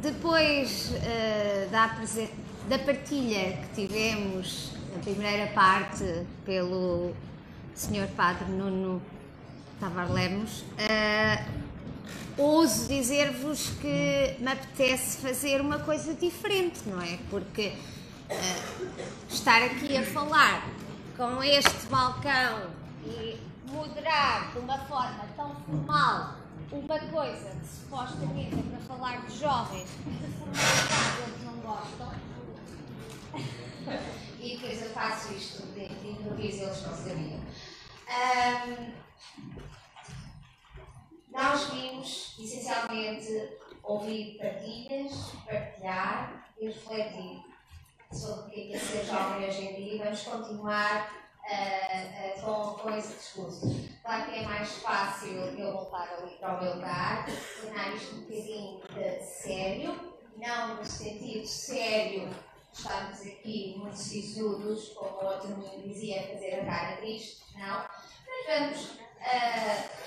Depois da partilha que tivemos, na primeira parte, pelo Sr. Padre Nuno Tavares Lemos, ouso dizer-vos que me apetece fazer uma coisa diferente, não é? Porque estar aqui a falar com este balcão e moderar de uma forma tão formal uma coisa que supostamente é para falar de jovens, de formalidade eles não gostam, e depois eu faço isto de improviso, eles não sabiam. Nós vimos, essencialmente, ouvir partilhas, partilhar e refletir sobre o que é ser jovem hoje em dia, e vamos continuar com esse discurso. Claro que é mais fácil eu voltar ali para o meu lugar, tornar isto um bocadinho sério, não no sentido sério de estarmos aqui muito sisudos, como o outro me dizia, fazer a cara triste, não, mas vamos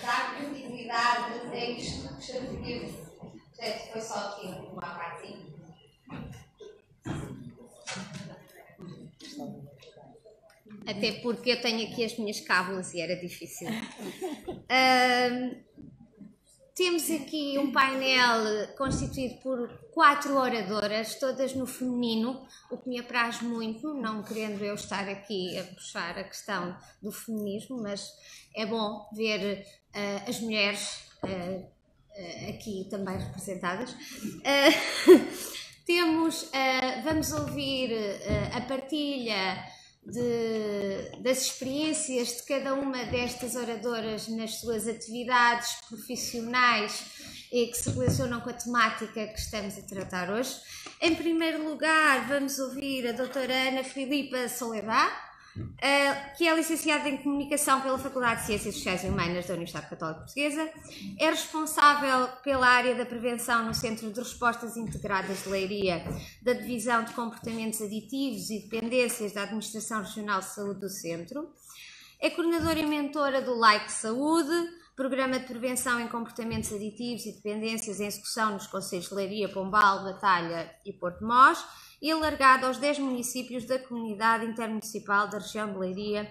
dar credibilidade a isto que estamos aqui. Portanto, foi só aqui uma partezinha. Até porque eu tenho aqui as minhas cábulas e era difícil. Temos aqui um painel constituído por 4 oradoras, todas no feminino, o que me apraz muito, não querendo eu estar aqui a puxar a questão do feminismo, mas é bom ver as mulheres aqui também representadas. Vamos ouvir a partilha das experiências de cada uma destas oradoras nas suas atividades profissionais e que se relacionam com a temática que estamos a tratar hoje. Em primeiro lugar, vamos ouvir a doutora Ana Filipa Soledad, que é licenciada em Comunicação pela Faculdade de Ciências Sociais e Humanas da Universidade Católica Portuguesa, é responsável pela área da prevenção no Centro de Respostas Integradas de Leiria, da Divisão de Comportamentos Aditivos e Dependências da Administração Regional de Saúde do Centro, é coordenadora e mentora do Like Saúde, Programa de Prevenção em Comportamentos Aditivos e Dependências em execução nos concelhos de Leiria, Pombal, Batalha e Porto de Mós, e alargado aos 10 municípios da Comunidade Intermunicipal da região de Leiria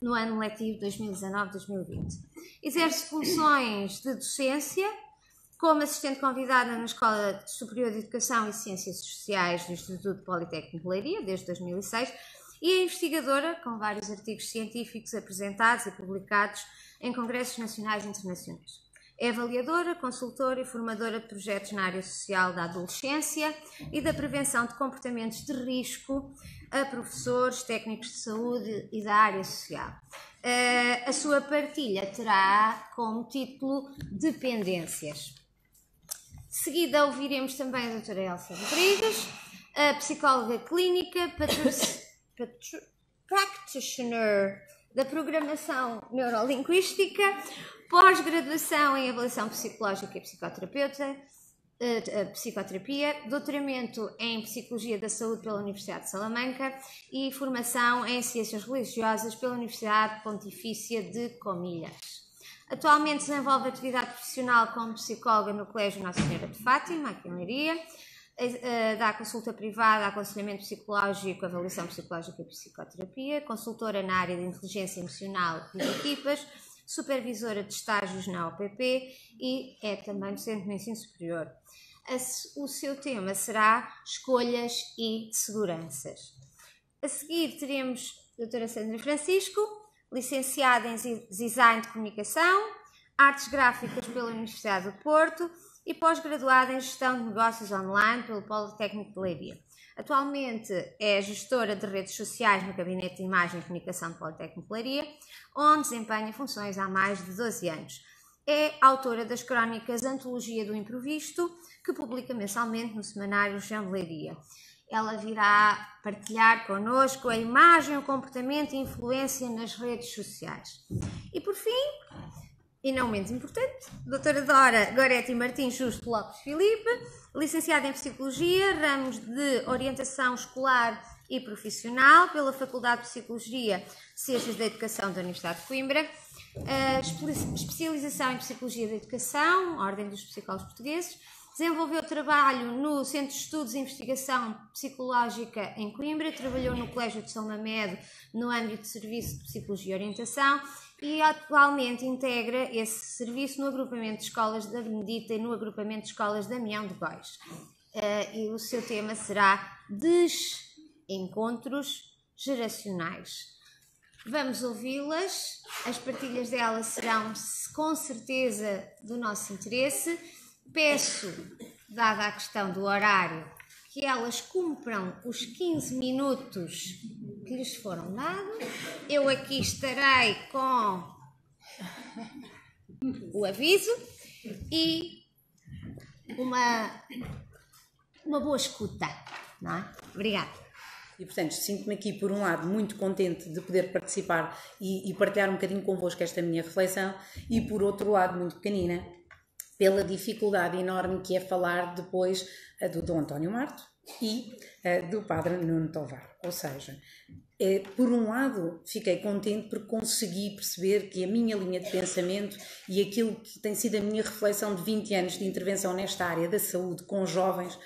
no ano letivo 2019-2020. Exerce funções de docência como assistente convidada na Escola Superior de Educação e Ciências Sociais do Instituto Politécnico de Leiria desde 2006 e é investigadora com vários artigos científicos apresentados e publicados em congressos nacionais e internacionais. É avaliadora, consultora e formadora de projetos na área social da adolescência e da prevenção de comportamentos de risco a professores, técnicos de saúde e da área social. A sua partilha terá como título Dependências. De seguida ouviremos também a doutora Elsa Rodrigues, a psicóloga clínica, practitioner da programação neurolinguística, pós-graduação em avaliação psicológica e psicoterapia, doutoramento em Psicologia da Saúde pela Universidade de Salamanca e formação em Ciências Religiosas pela Universidade Pontifícia de Comilhas. Atualmente desenvolve atividade profissional como psicóloga no Colégio Nossa Senhora de Fátima, aqui em Leiria, dá consulta privada, aconselhamento psicológico, avaliação psicológica e psicoterapia, consultora na área de inteligência emocional e de equipas, supervisora de estágios na OPP e é também docente no ensino superior. O seu tema será escolhas e seguranças. A seguir teremos a doutora Sandra Francisco, licenciada em Design de Comunicação, Artes Gráficas pela Universidade do Porto e pós-graduada em Gestão de Negócios Online pelo Politécnico de Leiria. Atualmente é gestora de redes sociais no Gabinete de Imagem e Comunicação do Politécnico de Leiria, onde desempenha funções há mais de 12 anos. É autora das crónicas Antologia do Improvisto, que publica mensalmente no semanário Região de Leiria. Ela virá partilhar connosco a imagem, o comportamento e influência nas redes sociais. E por fim, e não menos importante, doutora Dora Goretti Martins Justo Lopes Filipe, licenciada em Psicologia, ramos de Orientação Escolar e Profissional pela Faculdade de Psicologia e Ciências da Educação da Universidade de Coimbra, especialização em Psicologia da Educação, Ordem dos Psicólogos Portugueses, Desenvolveu trabalho no Centro de Estudos e Investigação Psicológica em Coimbra, trabalhou no Colégio de São Mamedo no âmbito de Serviço de Psicologia e Orientação e atualmente integra esse serviço no agrupamento de escolas da Benedita e no agrupamento de escolas Damião de Góis. E o seu tema será Desencontros Geracionais. Vamos ouvi-las, as partilhas delas serão com certeza do nosso interesse. Peço, dada a questão do horário, que elas cumpram os 15 minutos que lhes foram dados. Eu aqui estarei com o aviso e uma boa escuta, não é? Obrigada. E, portanto, sinto-me aqui, por um lado, muito contente de poder participar e partilhar um bocadinho convosco esta minha reflexão e, por outro lado, muito pequenina, pela dificuldade enorme que é falar depois do Dom António Marto e do Padre Nuno Tovar. Ou seja, por um lado, fiquei contente porque consegui perceber que a minha linha de pensamento e aquilo que tem sido a minha reflexão de 20 anos de intervenção nesta área da saúde com jovens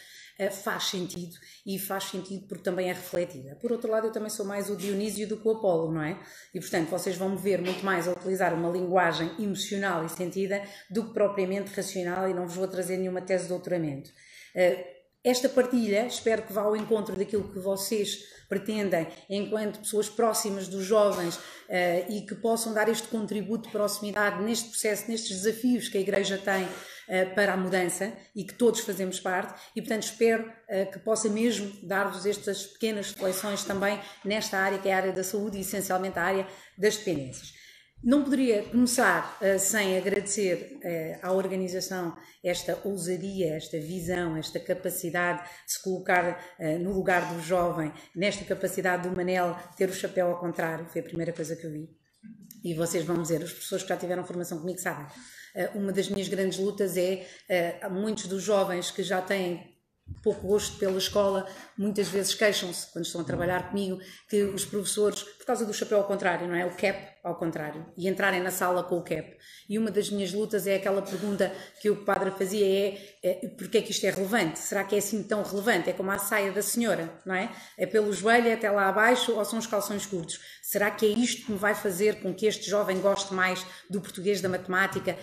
faz sentido, e faz sentido porque também é refletida. Por outro lado, eu também sou mais o Dionísio do que o Apolo, não é? E, portanto, vocês vão me ver muito mais a utilizar uma linguagem emocional e sentida do que propriamente racional, e não vos vou trazer nenhuma tese de doutoramento. Esta partilha, espero que vá ao encontro daquilo que vocês pretendem enquanto pessoas próximas dos jovens e que possam dar este contributo de proximidade neste processo, nestes desafios que a Igreja tem para a mudança e que todos fazemos parte, e portanto espero que possa mesmo dar-vos estas pequenas reflexões também nesta área que é a área da saúde e essencialmente a área das dependências. Não poderia começar sem agradecer à organização esta ousadia, esta visão, esta capacidade de se colocar no lugar do jovem, nesta capacidade do Manel ter o chapéu ao contrário, foi a primeira coisa que eu vi. E vocês vão dizer, as pessoas que já tiveram formação comigo sabem, uma das minhas grandes lutas é, muitos dos jovens que já têm pouco gosto pela escola, muitas vezes queixam-se, quando estão a trabalhar comigo, que os professores, por causa do chapéu ao contrário, não é? O cap ao contrário, e entrarem na sala com o cap. E uma das minhas lutas é aquela pergunta que o padre fazia, porque é que isto é relevante? Será que é assim tão relevante? É como a saia da senhora, não é? É pelo joelho até lá abaixo ou são os calções curtos? Será que é isto que me vai fazer com que este jovem goste mais do português, da matemática,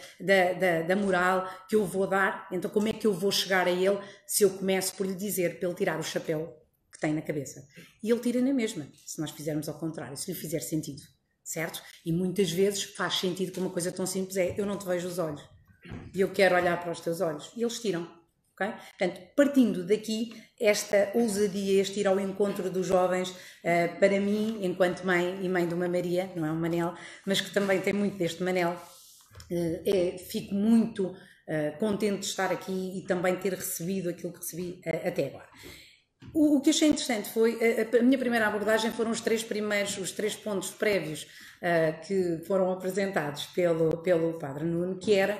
da moral que eu vou dar? Então como é que eu vou chegar a ele se eu começo por lhe dizer para ele tirar o chapéu que tem na cabeça? E ele tira na mesma, se nós fizermos ao contrário, se lhe fizer sentido, certo? E muitas vezes faz sentido que uma coisa tão simples é, eu não te vejo os olhos e eu quero olhar para os teus olhos, e eles tiram. Okay? Portanto, partindo daqui, esta ousadia, este ir ao encontro dos jovens, para mim, enquanto mãe e mãe de uma Maria, não é um Manel, mas que também tem muito deste Manel, fico muito contente de estar aqui e também ter recebido aquilo que recebi até agora. O que achei interessante foi, a minha primeira abordagem foram os três pontos prévios que foram apresentados pelo Padre Nuno, que era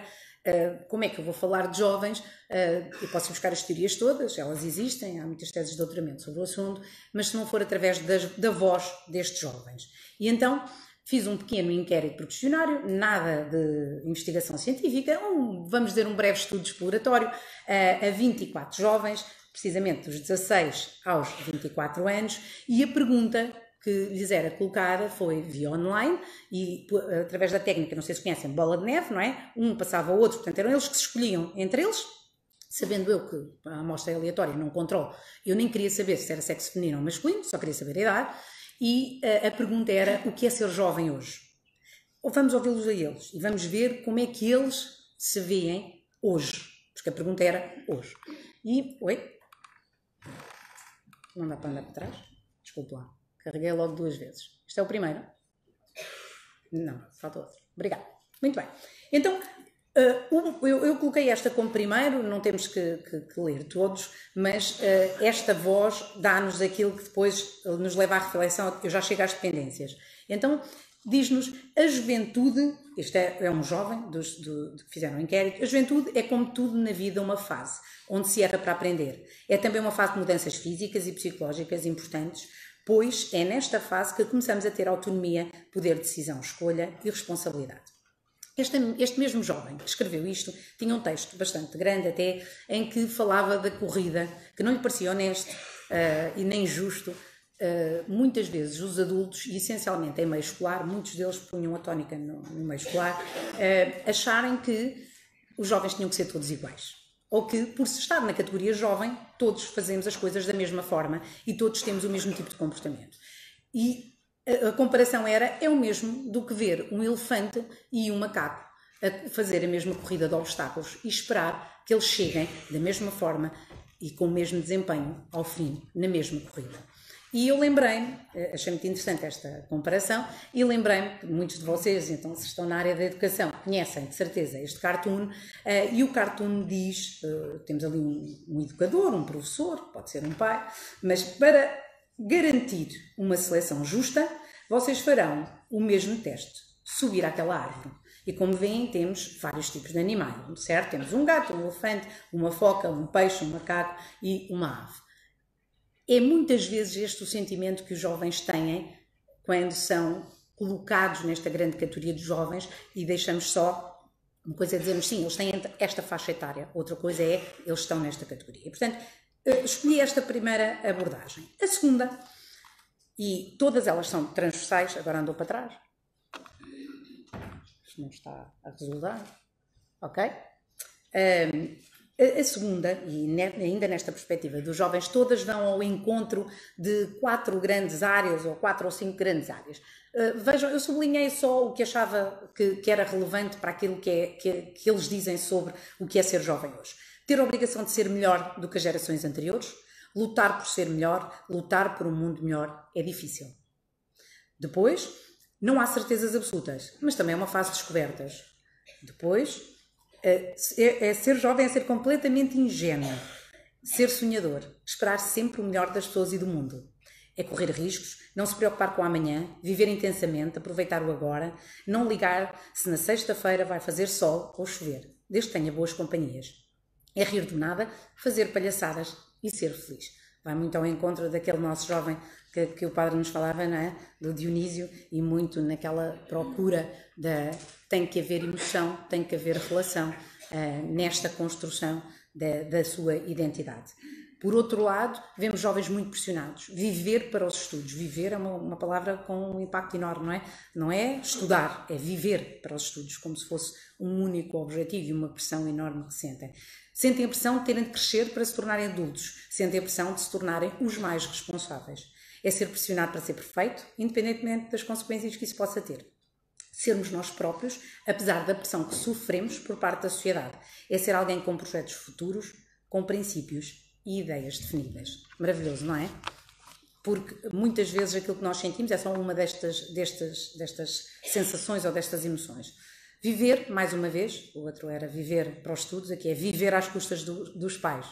como é que eu vou falar de jovens. Eu posso buscar as teorias todas, elas existem, há muitas teses de doutoramento sobre o assunto, mas se não for através da voz destes jovens. E então fiz um pequeno inquérito por questionário, nada de investigação científica, vamos dizer um breve estudo exploratório, a 24 jovens, precisamente dos 16 aos 24 anos, e a pergunta que lhes era colocada foi via online e através da técnica, não sei se conhecem, bola de neve, não é? Um passava ao outro, portanto eram eles que se escolhiam entre eles, sabendo eu que a amostra é aleatória, não controlo, eu nem queria saber se era sexo feminino ou masculino, só queria saber a idade, e a pergunta era, o que é ser jovem hoje? Ou vamos ouvi-los a eles e vamos ver como é que eles se veem hoje, porque a pergunta era hoje. E, não dá para andar para trás? Desculpe lá. Carreguei logo 2 vezes. Este é o primeiro? Não, falta outro. Obrigada. Muito bem. Então, eu coloquei esta como primeiro, não temos que ler todos, mas esta voz dá-nos aquilo que depois nos leva à reflexão. Eu já chego às dependências. Então, diz-nos, a juventude, este é um jovem que fizeram um inquérito, a juventude é como tudo na vida uma fase, onde se erra para aprender. É também uma fase de mudanças físicas e psicológicas importantes, pois é nesta fase que começamos a ter autonomia, poder de decisão, escolha e responsabilidade. Este mesmo jovem que escreveu isto tinha um texto bastante grande até, em que falava da corrida, que não lhe parecia honesto e nem justo. Muitas vezes os adultos, e essencialmente em meio escolar, muitos deles punham a tónica no meio escolar, acharem que os jovens tinham que ser todos iguais. Ou que, por se estar na categoria jovem, todos fazemos as coisas da mesma forma e todos temos o mesmo tipo de comportamento. E a comparação é o mesmo do que ver um elefante e um macaco a fazer a mesma corrida de obstáculos e esperar que eles cheguem da mesma forma e com o mesmo desempenho ao fim, na mesma corrida. E eu lembrei-me, achei muito interessante esta comparação, e lembrei-me que muitos de vocês, então, se estão na área da educação, conhecem de certeza este cartoon, e o cartoon diz, temos ali um educador, um professor, pode ser um pai, mas para garantir uma seleção justa, vocês farão o mesmo teste, subir àquela árvore. E como veem, temos vários tipos de animais, certo? Temos um gato, um elefante, uma foca, um peixe, um macaco e uma ave. É muitas vezes este o sentimento que os jovens têm quando são colocados nesta grande categoria de jovens e deixamos só, uma coisa é dizermos sim, eles têm esta faixa etária, outra coisa é eles estão nesta categoria. E, portanto, escolhi esta primeira abordagem. A segunda, e todas elas são transversais, agora andou para trás. Isto não está a resultar. Ok? A segunda, e ainda nesta perspectiva dos jovens, todas vão ao encontro de 4 grandes áreas, ou 4 ou 5 grandes áreas. Vejam, eu sublinhei só o que achava que era relevante para aquilo que eles dizem sobre o que é ser jovem hoje. Ter a obrigação de ser melhor do que as gerações anteriores, lutar por ser melhor, lutar por um mundo melhor, é difícil. Depois, não há certezas absolutas, mas também é uma fase de descobertas. Depois, ser jovem é ser completamente ingênuo, ser sonhador, esperar sempre o melhor das pessoas e do mundo. É correr riscos, não se preocupar com o amanhã, viver intensamente, aproveitar o agora, não ligar se na sexta-feira vai fazer sol ou chover, desde que tenha boas companhias. É rir do nada, fazer palhaçadas e ser feliz. Vai muito ao encontro daquele nosso jovem que o padre nos falava, não é? Do Dionísio, e muito naquela procura tem que haver emoção, tem que haver relação nesta construção da sua identidade. Por outro lado, vemos jovens muito pressionados. Viver para os estudos. Viver é uma palavra com um impacto enorme, não é? Não é estudar, é viver para os estudos, como se fosse um único objetivo e uma pressão enorme que sentem. Sentem a pressão de terem de crescer para se tornarem adultos. Sentem a pressão de se tornarem os mais responsáveis. É ser pressionado para ser perfeito, independentemente das consequências que isso possa ter. Sermos nós próprios, apesar da pressão que sofremos por parte da sociedade. É ser alguém com projetos futuros, com princípios e ideias definidas. Maravilhoso, não é? Porque muitas vezes aquilo que nós sentimos é só uma destas sensações ou destas emoções. Viver, mais uma vez, o outro era viver para os estudos, aqui é viver às custas dos pais,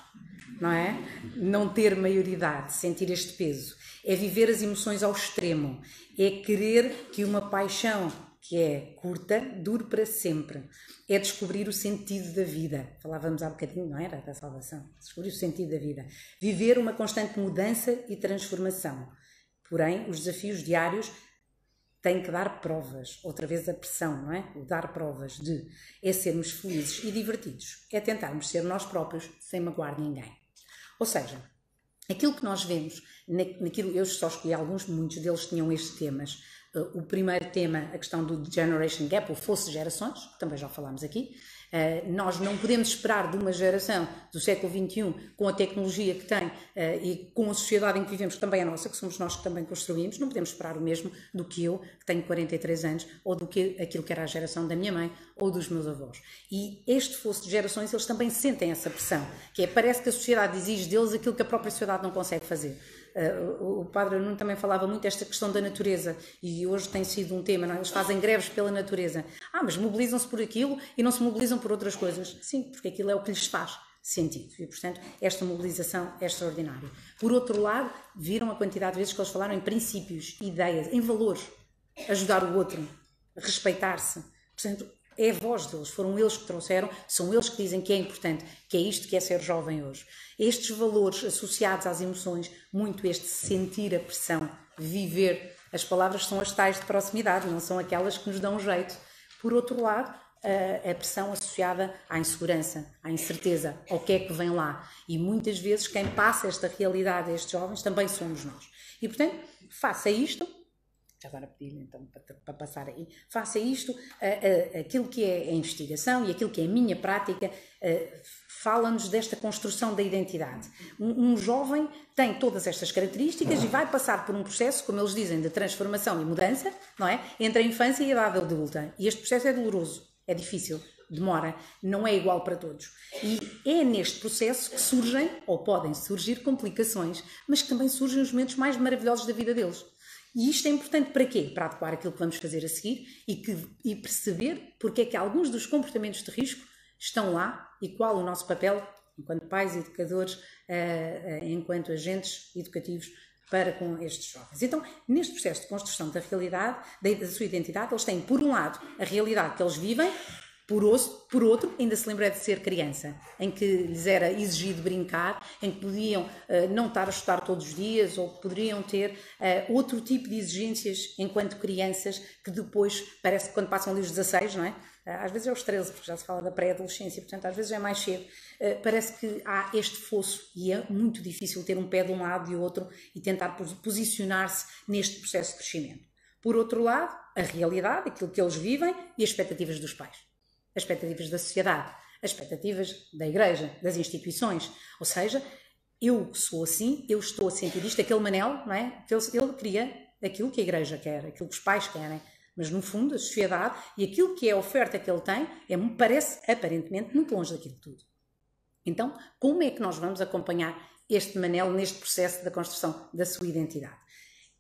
não é? Não ter maioridade, sentir este peso. É viver as emoções ao extremo. É querer que uma paixão que é curta dure para sempre. É descobrir o sentido da vida. Falávamos há bocadinho, não era? Da salvação. Descobrir o sentido da vida. Viver uma constante mudança e transformação. Porém, os desafios diários têm que dar provas. Outra vez a pressão, não é? O dar provas é sermos felizes e divertidos. É tentarmos ser nós próprios sem magoar ninguém. Ou seja, aquilo que nós vemos, eu só escolhi alguns, muitos deles tinham estes temas. O primeiro tema, a questão do Generation Gap, ou fosse gerações, que também já falámos aqui. Nós não podemos esperar de uma geração do século XXI, com a tecnologia que tem e com a sociedade em que vivemos, que também é nossa, que somos nós que também construímos, não podemos esperar o mesmo do que eu, que tenho 43 anos, ou do que aquilo que era a geração da minha mãe ou dos meus avós. E este fosse de gerações, eles também sentem essa pressão, que é, parece que a sociedade exige deles aquilo que a própria sociedade não consegue fazer. O padre Nuno também falava muito desta questão da natureza e hoje tem sido um tema, não é? Eles fazem greves pela natureza. Mas mobilizam-se por aquilo e não se mobilizam por outras coisas. Sim, porque aquilo é o que lhes faz sentido e, portanto, esta mobilização é extraordinária. Por outro lado, viram a quantidade de vezes que eles falaram em princípios, ideias, em valores, ajudar o outro, respeitar-se. Portanto, é a voz deles, foram eles que trouxeram, são eles que dizem que é importante, que é isto que é ser jovem hoje. Estes valores associados às emoções, muito este sentir a pressão, viver, as palavras são as tais de proximidade, não são aquelas que nos dão jeito. Por outro lado, a pressão associada à insegurança, à incerteza, ao que é que vem lá. E muitas vezes quem passa esta realidade a estes jovens também somos nós. E portanto, faça isto, agora pedi-lhe então para passar aí, faça isto, aquilo que é a investigação e aquilo que é a minha prática, fala-nos desta construção da identidade. Um jovem tem todas estas características e vai passar por um processo, como eles dizem, de transformação e mudança, não é? Entre a infância e a idade adulta. E este processo é doloroso, é difícil, demora, não é igual para todos. E é neste processo que surgem, ou podem surgir, complicações, mas que também surgem os momentos mais maravilhosos da vida deles. E isto é importante para quê? Para adequar aquilo que vamos fazer a seguir e perceber porque é que alguns dos comportamentos de risco estão lá e qual o nosso papel enquanto pais, educadores, enquanto agentes educativos para com estes jovens. Então, neste processo de construção da realidade, da sua identidade, eles têm, por um lado, a realidade que eles vivem, por outro, ainda se lembra de ser criança, em que lhes era exigido brincar, em que podiam não estar a estudar todos os dias, ou poderiam ter outro tipo de exigências enquanto crianças, que depois, parece que quando passam ali os 16, não é? Às vezes é os 13, porque já se fala da pré-adolescência, portanto às vezes é mais cedo. Parece que há este fosso e é muito difícil ter um pé de um lado e outro e tentar posicionar-se neste processo de crescimento. Por outro lado, a realidade, aquilo que eles vivem e as expectativas dos pais. As expectativas da sociedade, as expectativas da igreja, das instituições. Ou seja, eu sou assim, eu estou a sentir isto, aquele Manel, não é? Ele queria aquilo que a igreja quer, aquilo que os pais querem, mas no fundo a sociedade e aquilo que é a oferta que ele tem parece aparentemente muito longe daquilo tudo. Então, como é que nós vamos acompanhar este Manel neste processo da construção da sua identidade?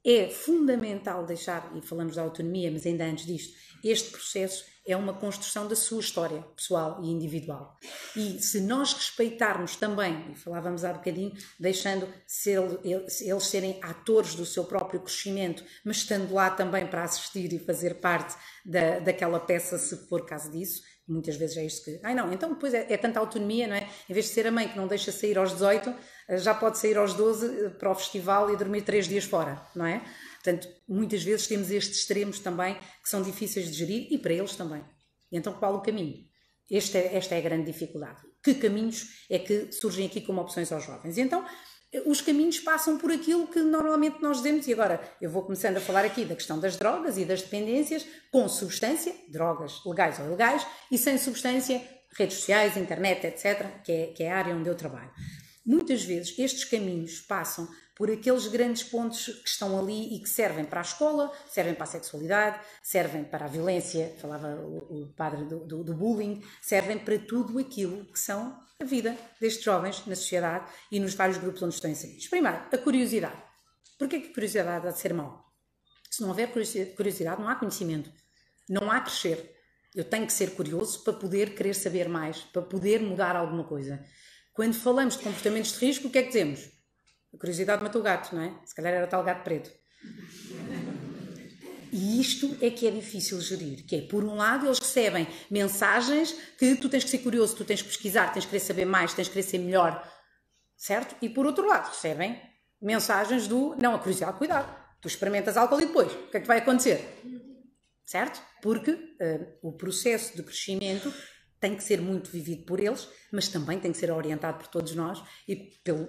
É fundamental deixar, e falamos da autonomia, mas ainda antes disto, este processo é uma construção da sua história pessoal e individual. E se nós respeitarmos também, e falávamos há bocadinho, deixando eles serem atores do seu próprio crescimento, mas estando lá também para assistir e fazer parte daquela peça, se for caso disso, muitas vezes é isto que... não, então depois é tanta autonomia, não é? Em vez de ser a mãe que não deixa sair aos 18, já pode sair aos 12 para o festival e dormir 3 dias fora, não é? Portanto, muitas vezes temos estes extremos também que são difíceis de gerir e para eles também. E então qual o caminho? Esta é a grande dificuldade. Que caminhos é que surgem aqui como opções aos jovens? E então, os caminhos passam por aquilo que normalmente nós dizemos, e agora eu vou começando a falar aqui da questão das drogas e das dependências, com substância, drogas legais ou ilegais, e sem substância, redes sociais, internet, etc., que é a área onde eu trabalho. Muitas vezes estes caminhos passam por aqueles grandes pontos que estão ali e que servem para a escola, servem para a sexualidade, servem para a violência, falava o padre do bullying, servem para tudo aquilo que são a vida destes jovens na sociedade e nos vários grupos onde estão inseridos. Primeiro, a curiosidade. Porquê que a curiosidade há de ser mau? Se não houver curiosidade, não há conhecimento, não há crescer. Eu tenho que ser curioso para poder querer saber mais, para poder mudar alguma coisa. Quando falamos de comportamentos de risco, o que é que dizemos? A curiosidade matou o gato, não é? Se calhar era o tal gato preto. E isto é que é difícil gerir, que é, por um lado, eles recebem mensagens que tu tens que ser curioso, tu tens que pesquisar, tens que querer saber mais, tens que querer ser melhor, certo? E por outro lado, recebem mensagens não, a curiosidade, cuidado, tu experimentas álcool e depois, o que é que vai acontecer? Certo? Porque o processo de crescimento tem que ser muito vivido por eles, mas também tem que ser orientado por todos nós e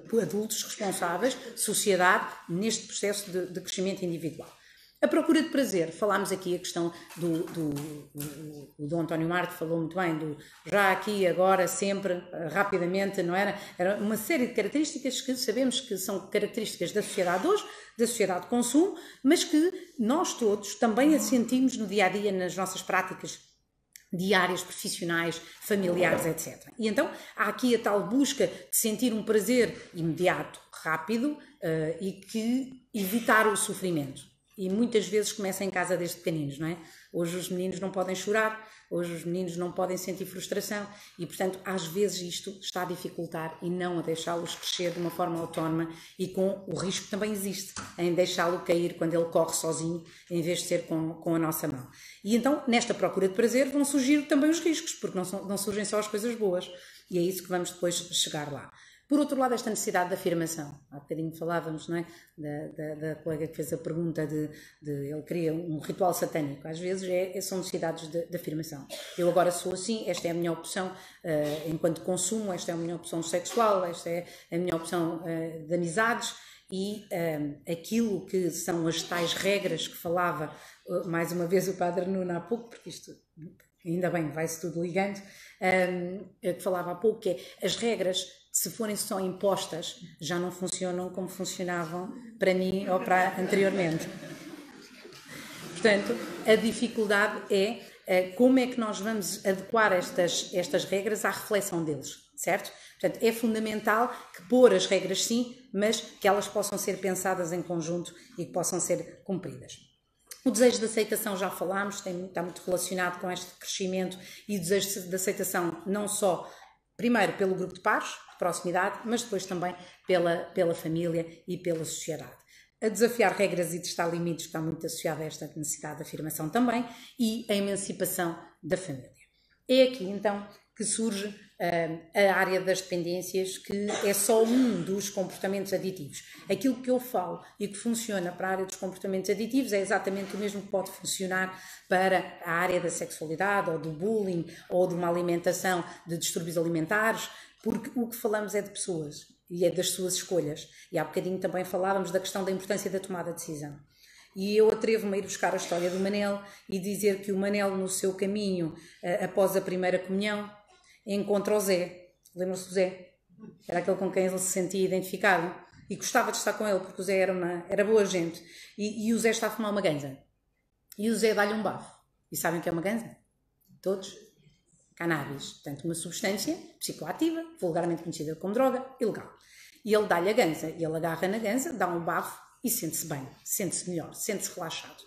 por adultos responsáveis, sociedade, neste processo de crescimento individual. A procura de prazer, falámos aqui a questão o Dom António Marte falou muito bem, do já aqui, agora, sempre, rapidamente, não era? Era uma série de características que sabemos que são características da sociedade hoje, da sociedade de consumo, mas que nós todos também a sentimos no dia-a-dia, nas nossas práticas diárias, profissionais, familiares, etc. E então há aqui a tal busca de sentir um prazer imediato, rápido e que evitar o sofrimento. E muitas vezes começa em casa desde pequeninos, não é? Hoje os meninos não podem chorar, hoje os meninos não podem sentir frustração e, portanto, às vezes isto está a dificultar e não a deixá-los crescer de uma forma autónoma e com o risco que também existe em deixá-lo cair quando ele corre sozinho, em vez de ser com a nossa mão. E então, nesta procura de prazer, vão surgir também os riscos, porque não surgem só as coisas boas. E é isso que vamos depois chegar lá. Por outro lado, esta necessidade de afirmação. Há bocadinho falávamos, não é? Da colega que fez a pergunta de ele queria um ritual satânico. Às vezes são necessidades de afirmação. Eu agora sou assim, esta é a minha opção enquanto consumo, esta é a minha opção sexual, esta é a minha opção de amizades, e aquilo que são as tais regras que falava, mais uma vez, o Padre Nuno há pouco, porque isto, ainda bem, vai-se tudo ligando, que falava há pouco, que é as regras, se forem só impostas, já não funcionam como funcionavam para mim ou para anteriormente. Portanto, a dificuldade é como é que nós vamos adequar estas regras à reflexão deles, certo? Portanto, é fundamental que pôr as regras sim, mas que elas possam ser pensadas em conjunto e que possam ser cumpridas. O desejo de aceitação já falámos, está muito relacionado com este crescimento e o desejo de aceitação não só, primeiro, pelo grupo de pares, de proximidade, mas depois também pela família e pela sociedade. A desafiar regras e testar limites está muito associada a esta necessidade de afirmação também, e a emancipação da família. É aqui, então, que surge a área das dependências, que é só um dos comportamentos aditivos. Aquilo que eu falo e que funciona para a área dos comportamentos aditivos é exatamente o mesmo que pode funcionar para a área da sexualidade, ou do bullying, ou de uma alimentação, de distúrbios alimentares, porque o que falamos é de pessoas e é das suas escolhas. E há bocadinho também falávamos da questão da importância da tomada de decisão. E eu atrevo-me a ir buscar a história do Manel e dizer que o Manel, no seu caminho, após a primeira comunhão, encontra o Zé. Lembram-se do Zé? Era aquele com quem ele se sentia identificado e gostava de estar com ele, porque o Zé era boa gente. E o Zé está a fumar uma ganza. E o Zé dá-lhe um bafo. E sabem o que é uma ganza? Todos? Cannabis. Portanto, uma substância psicoativa, vulgarmente conhecida como droga, ilegal. E ele dá-lhe a ganza. E ele agarra na ganza, dá um bafo e sente-se bem, sente-se melhor, sente-se relaxado.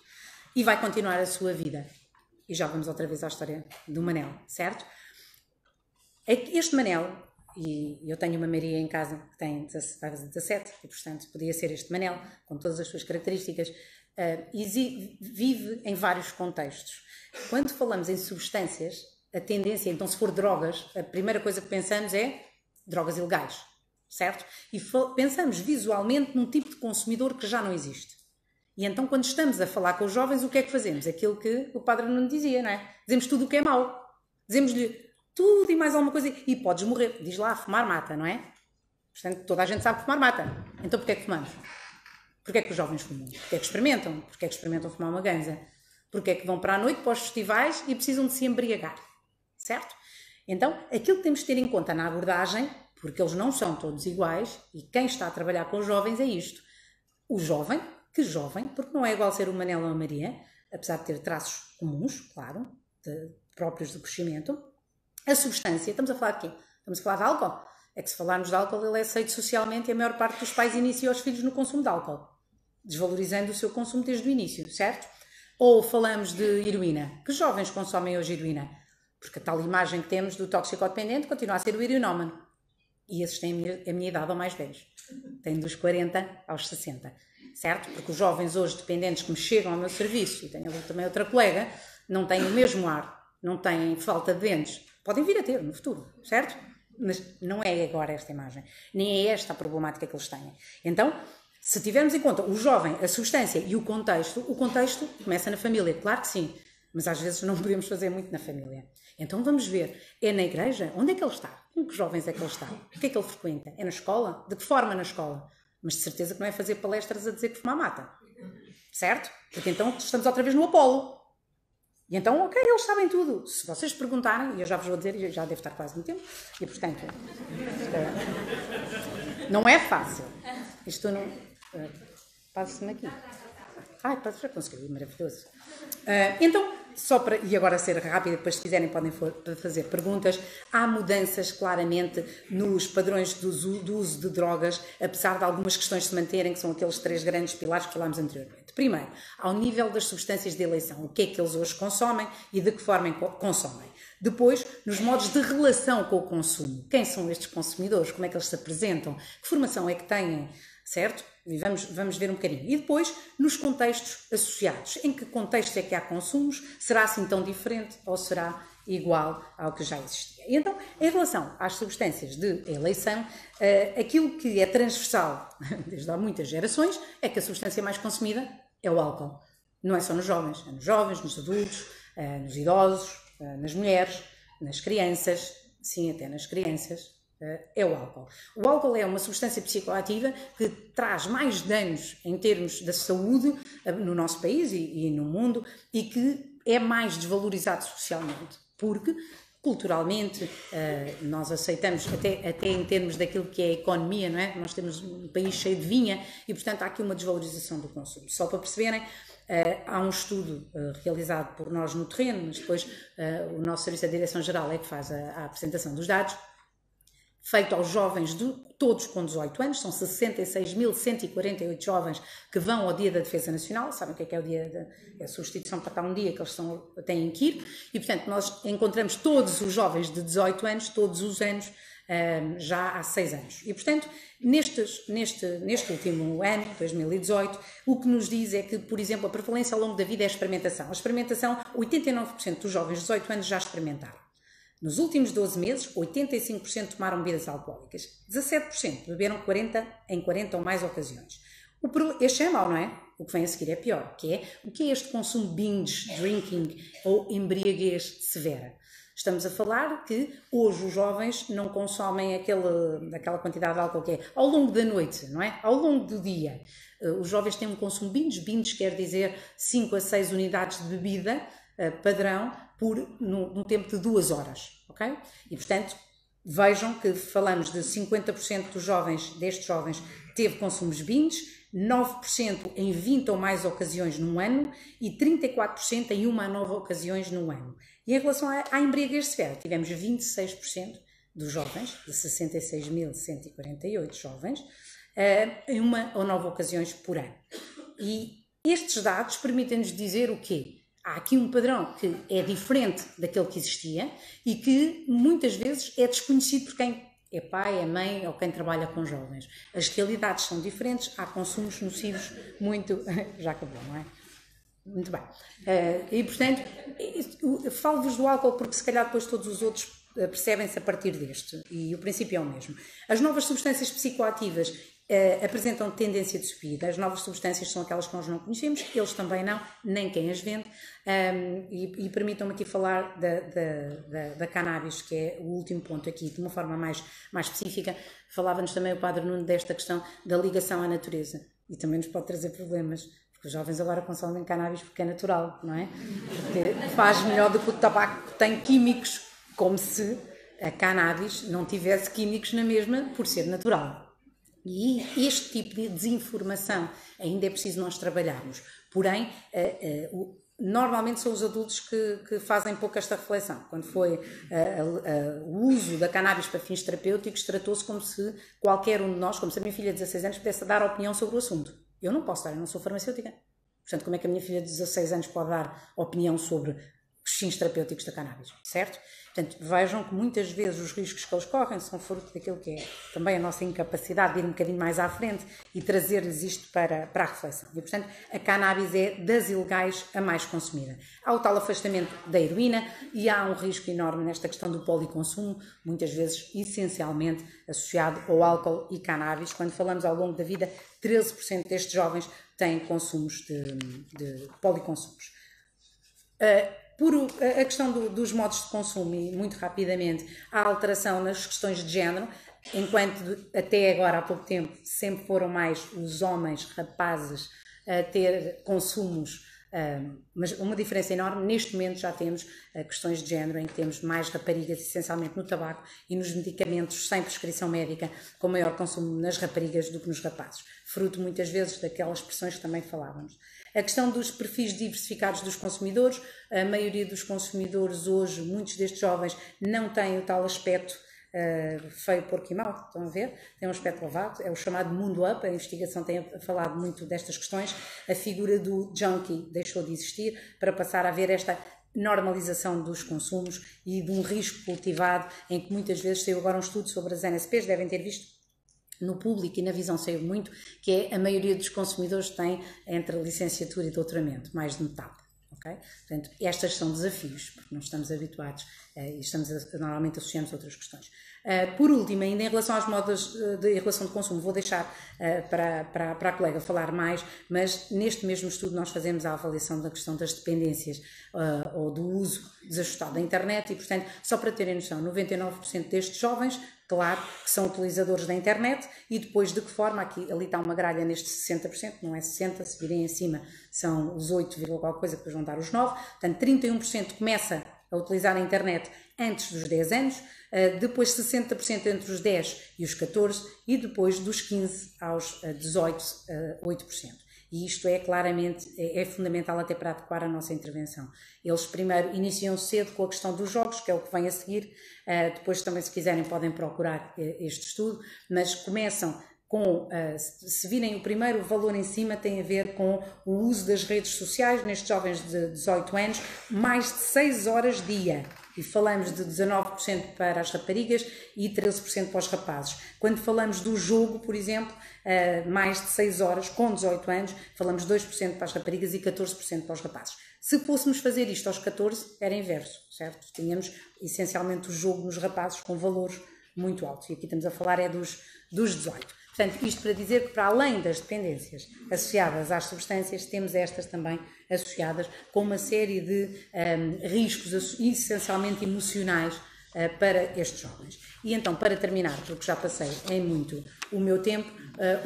E vai continuar a sua vida. E já vamos outra vez à história do Manel, certo? Este Manel, e eu tenho uma Maria em casa que tem 17, e portanto podia ser este Manel, com todas as suas características, vive em vários contextos. Quando falamos em substâncias, a tendência, então se for drogas, a primeira coisa que pensamos é drogas ilegais, certo? E pensamos visualmente num tipo de consumidor que já não existe. E então quando estamos a falar com os jovens, o que é que fazemos? Aquilo que o Padre Nuno dizia, não é? Dizemos tudo o que é mau. Dizemos-lhe tudo e mais alguma coisa. E podes morrer. Diz lá, fumar mata, não é? Portanto, toda a gente sabe que fumar mata. Então porquê é que fumamos? Porquê é que os jovens fumam? Porquê é que experimentam? Porquê é que experimentam fumar uma ganza? Porquê é que vão para a noite, para os festivais e precisam de se embriagar? Certo? Então, aquilo que temos de ter em conta na abordagem, porque eles não são todos iguais, e quem está a trabalhar com os jovens é isto. O jovem, que jovem, porque não é igual ser o Manel ou a Maria, apesar de ter traços comuns, claro, próprios do crescimento. A substância, estamos a falar de quê? Estamos a falar de álcool. É que se falarmos de álcool, ele é aceito socialmente e a maior parte dos pais inicia os filhos no consumo de álcool, desvalorizando o seu consumo desde o início, certo? Ou falamos de heroína. Que jovens consomem hoje heroína? Porque a tal imagem que temos do toxicodependente continua a ser o heroinómano. E esses têm a minha idade ou mais velhos. Têm dos 40 aos 60. Certo? Porque os jovens hoje dependentes que me chegam ao meu serviço, e tenho ali também outra colega, não têm o mesmo ar, não têm falta de dentes. Podem vir a ter no futuro, certo? Mas não é agora esta imagem. Nem é esta a problemática que eles têm. Então, se tivermos em conta o jovem, a substância e o contexto começa na família, claro que sim. Mas às vezes não podemos fazer muito na família. Então vamos ver, é na igreja? Onde é que ele está? Com que jovens é que ele está? O que é que ele frequenta? É na escola? De que forma na escola? Mas de certeza que não é fazer palestras a dizer que fumar mata. Certo? Porque então estamos outra vez no Apolo. E então, ok, eles sabem tudo. Se vocês perguntarem, e eu já vos vou dizer, e já devo estar quase no tempo, e portanto, não é fácil. Isto não... Passa-me aqui. Ai, já consegui, maravilhoso. Então, só para, e agora ser rápido, depois se quiserem podem fazer perguntas, há mudanças claramente nos padrões do uso de drogas, apesar de algumas questões se manterem, que são aqueles 3 grandes pilares que falámos anteriormente. Primeiro, ao nível das substâncias de eleição, o que é que eles hoje consomem e de que forma consomem. Depois, nos modos de relação com o consumo. Quem são estes consumidores? Como é que eles se apresentam? Que formação é que têm? Certo? E vamos ver um bocadinho. E depois, nos contextos associados. Em que contexto é que há consumos? Será assim tão diferente ou será igual ao que já existia? E então, em relação às substâncias de eleição, aquilo que é transversal desde há muitas gerações é que a substância mais consumida é o álcool. Não é só nos jovens, é nos jovens, nos adultos, nos idosos, nas mulheres, nas crianças, sim, até nas crianças, é o álcool. O álcool é uma substância psicoativa que traz mais danos em termos da saúde no nosso país e no mundo e que é mais desvalorizado socialmente, porque culturalmente nós aceitamos, até em termos daquilo que é a economia, não é? Nós temos um país cheio de vinha e, portanto, há aqui uma desvalorização do consumo. Só para perceberem, há um estudo realizado por nós no terreno, mas depois o nosso Serviço da Direção-Geral é que faz a apresentação dos dados, feito aos jovens, todos com 18 anos, são 66.148 jovens que vão ao Dia da Defesa Nacional, sabem o que é o dia da substituição para estar um dia que eles têm que ir, e portanto nós encontramos todos os jovens de 18 anos, todos os anos, já há 6 anos. E portanto, neste último ano, 2018, o que nos diz é que, por exemplo, a prevalência ao longo da vida é a experimentação. A experimentação, 89% dos jovens de 18 anos já experimentaram. Nos últimos 12 meses, 85% tomaram bebidas alcoólicas, 17% beberam em 40 ou mais ocasiões. Este é mau, não é? O que vem a seguir é pior, que é o que é este consumo binge drinking ou embriaguez severa. Estamos a falar que hoje os jovens não consomem aquela quantidade de álcool que é ao longo da noite, não é? Ao longo do dia. Os jovens têm um consumo binge. Binge quer dizer 5 a 6 unidades de bebida padrão num tempo de 2 horas, ok? E portanto, vejam que falamos de 50% destes jovens teve consumos binge, 9% em 20 ou mais ocasiões num ano e 34% em 1 a 9 ocasiões num ano. E em relação à embriaguez severa, tivemos 26% dos jovens, de 66.148 jovens, em 1 ou 9 ocasiões por ano. E estes dados permitem-nos dizer o quê? Há aqui um padrão que é diferente daquele que existia e que muitas vezes é desconhecido por quem é pai, é mãe ou quem trabalha com jovens. As realidades são diferentes, há consumos nocivos muito... Já acabou, não é? Muito bem. E, portanto, falo-vos do álcool porque se calhar depois todos os outros percebem-se a partir deste. E o princípio é o mesmo. As novas substâncias psicoativas apresentam tendência de subida. As novas substâncias são aquelas que nós não conhecemos, eles também não, nem quem as vende. E permitam-me aqui falar da cannabis, que é o último ponto aqui, de uma forma mais específica. Falava-nos também o Padre Nuno desta questão da ligação à natureza. E também nos pode trazer problemas. Porque os jovens agora consomem cannabis porque é natural, não é? Porque faz melhor do que o tabaco que tem químicos, como se a cannabis não tivesse químicos na mesma por ser natural. E este tipo de desinformação ainda é preciso nós trabalharmos. Porém, normalmente são os adultos que fazem pouco esta reflexão. Quando foi o uso da cannabis para fins terapêuticos, tratou-se como se qualquer um de nós, como se a minha filha de 16 anos, pudesse dar opinião sobre o assunto. Eu não posso dar, eu não sou farmacêutica. Portanto, como é que a minha filha de 16 anos pode dar opinião sobre os fins terapêuticos da cannabis, certo? Portanto, vejam que muitas vezes os riscos que eles correm são fruto daquilo que é também a nossa incapacidade de ir um bocadinho mais à frente e trazer-lhes isto para a reflexão. E, portanto, a cannabis é das ilegais a mais consumida. Há o tal afastamento da heroína e há um risco enorme nesta questão do policonsumo, muitas vezes essencialmente associado ao álcool e cannabis. Quando falamos ao longo da vida, 13% destes jovens têm consumos de policonsumos. Por a questão dos modos de consumo, e muito rapidamente, a alteração nas questões de género, enquanto até agora, há pouco tempo, sempre foram mais os homens, rapazes, a ter consumos, mas uma diferença enorme. Neste momento já temos questões de género, em que temos mais raparigas, essencialmente no tabaco e nos medicamentos sem prescrição médica, com maior consumo nas raparigas do que nos rapazes, fruto muitas vezes daquelas expressões que também falávamos. A questão dos perfis diversificados dos consumidores, a maioria dos consumidores hoje, muitos destes jovens, não têm o tal aspecto feio, porco e mau, estão a ver? Tem um aspecto lavado, é o chamado mundo up, a investigação tem falado muito destas questões, a figura do junkie deixou de existir para passar a haver esta normalização dos consumos e de um risco cultivado em que muitas vezes saiu agora um estudo sobre as NSPs, devem ter visto, no público e na visão saiu muito, que é a maioria dos consumidores tem entre a licenciatura e doutoramento, mais de metade. Okay? Portanto, estes são desafios, porque não estamos habituados e normalmente associamos outras questões. Por último, ainda em relação às modas de relação de consumo, vou deixar para a colega falar mais, mas neste mesmo estudo nós fazemos a avaliação da questão das dependências ou do uso desajustado da internet e, portanto, só para terem noção, 99% destes jovens, claro, que são utilizadores da internet e depois de que forma, ali está uma gralha neste 60%, não é 60%, se virem acima são os 8, qualquer coisa, depois vão dar os 9%, portanto 31% começa a utilizar a internet antes dos 10 anos, depois 60% entre os 10 e os 14 e depois dos 15 aos 18, 8%. E isto é claramente, é fundamental até para adequar a nossa intervenção. Eles primeiro iniciam cedo com a questão dos jogos, que é o que vem a seguir, depois também se quiserem podem procurar este estudo, mas começam com, se virem o primeiro valor em cima tem a ver com o uso das redes sociais nestes jovens de 18 anos, mais de 6 horas dia. E falamos de 19% para as raparigas e 13% para os rapazes. Quando falamos do jogo, por exemplo, mais de 6 horas, com 18 anos, falamos 2% para as raparigas e 14% para os rapazes. Se fôssemos fazer isto aos 14, era inverso, certo? Tínhamos essencialmente o jogo nos rapazes com valores muito altos. E aqui estamos a falar dos 18. Portanto, isto para dizer que, para além das dependências associadas às substâncias, temos estas também associadas com uma série de riscos essencialmente emocionais para estes jovens. E então, para terminar, porque já passei em muito o meu tempo,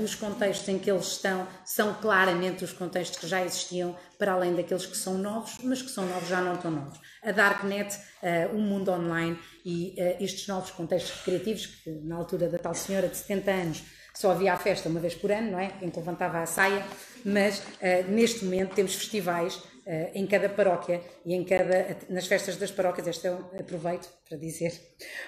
os contextos em que eles estão são claramente os contextos que já existiam, para além daqueles que são novos, mas que são novos já não tão novos. A Darknet, o mundo online e estes novos contextos recreativos, que na altura da tal senhora de 70 anos, só havia a festa uma vez por ano, não é? Em que levantava a saia, mas neste momento temos festivais em cada paróquia e nas festas das paróquias. Esta eu aproveito para dizer,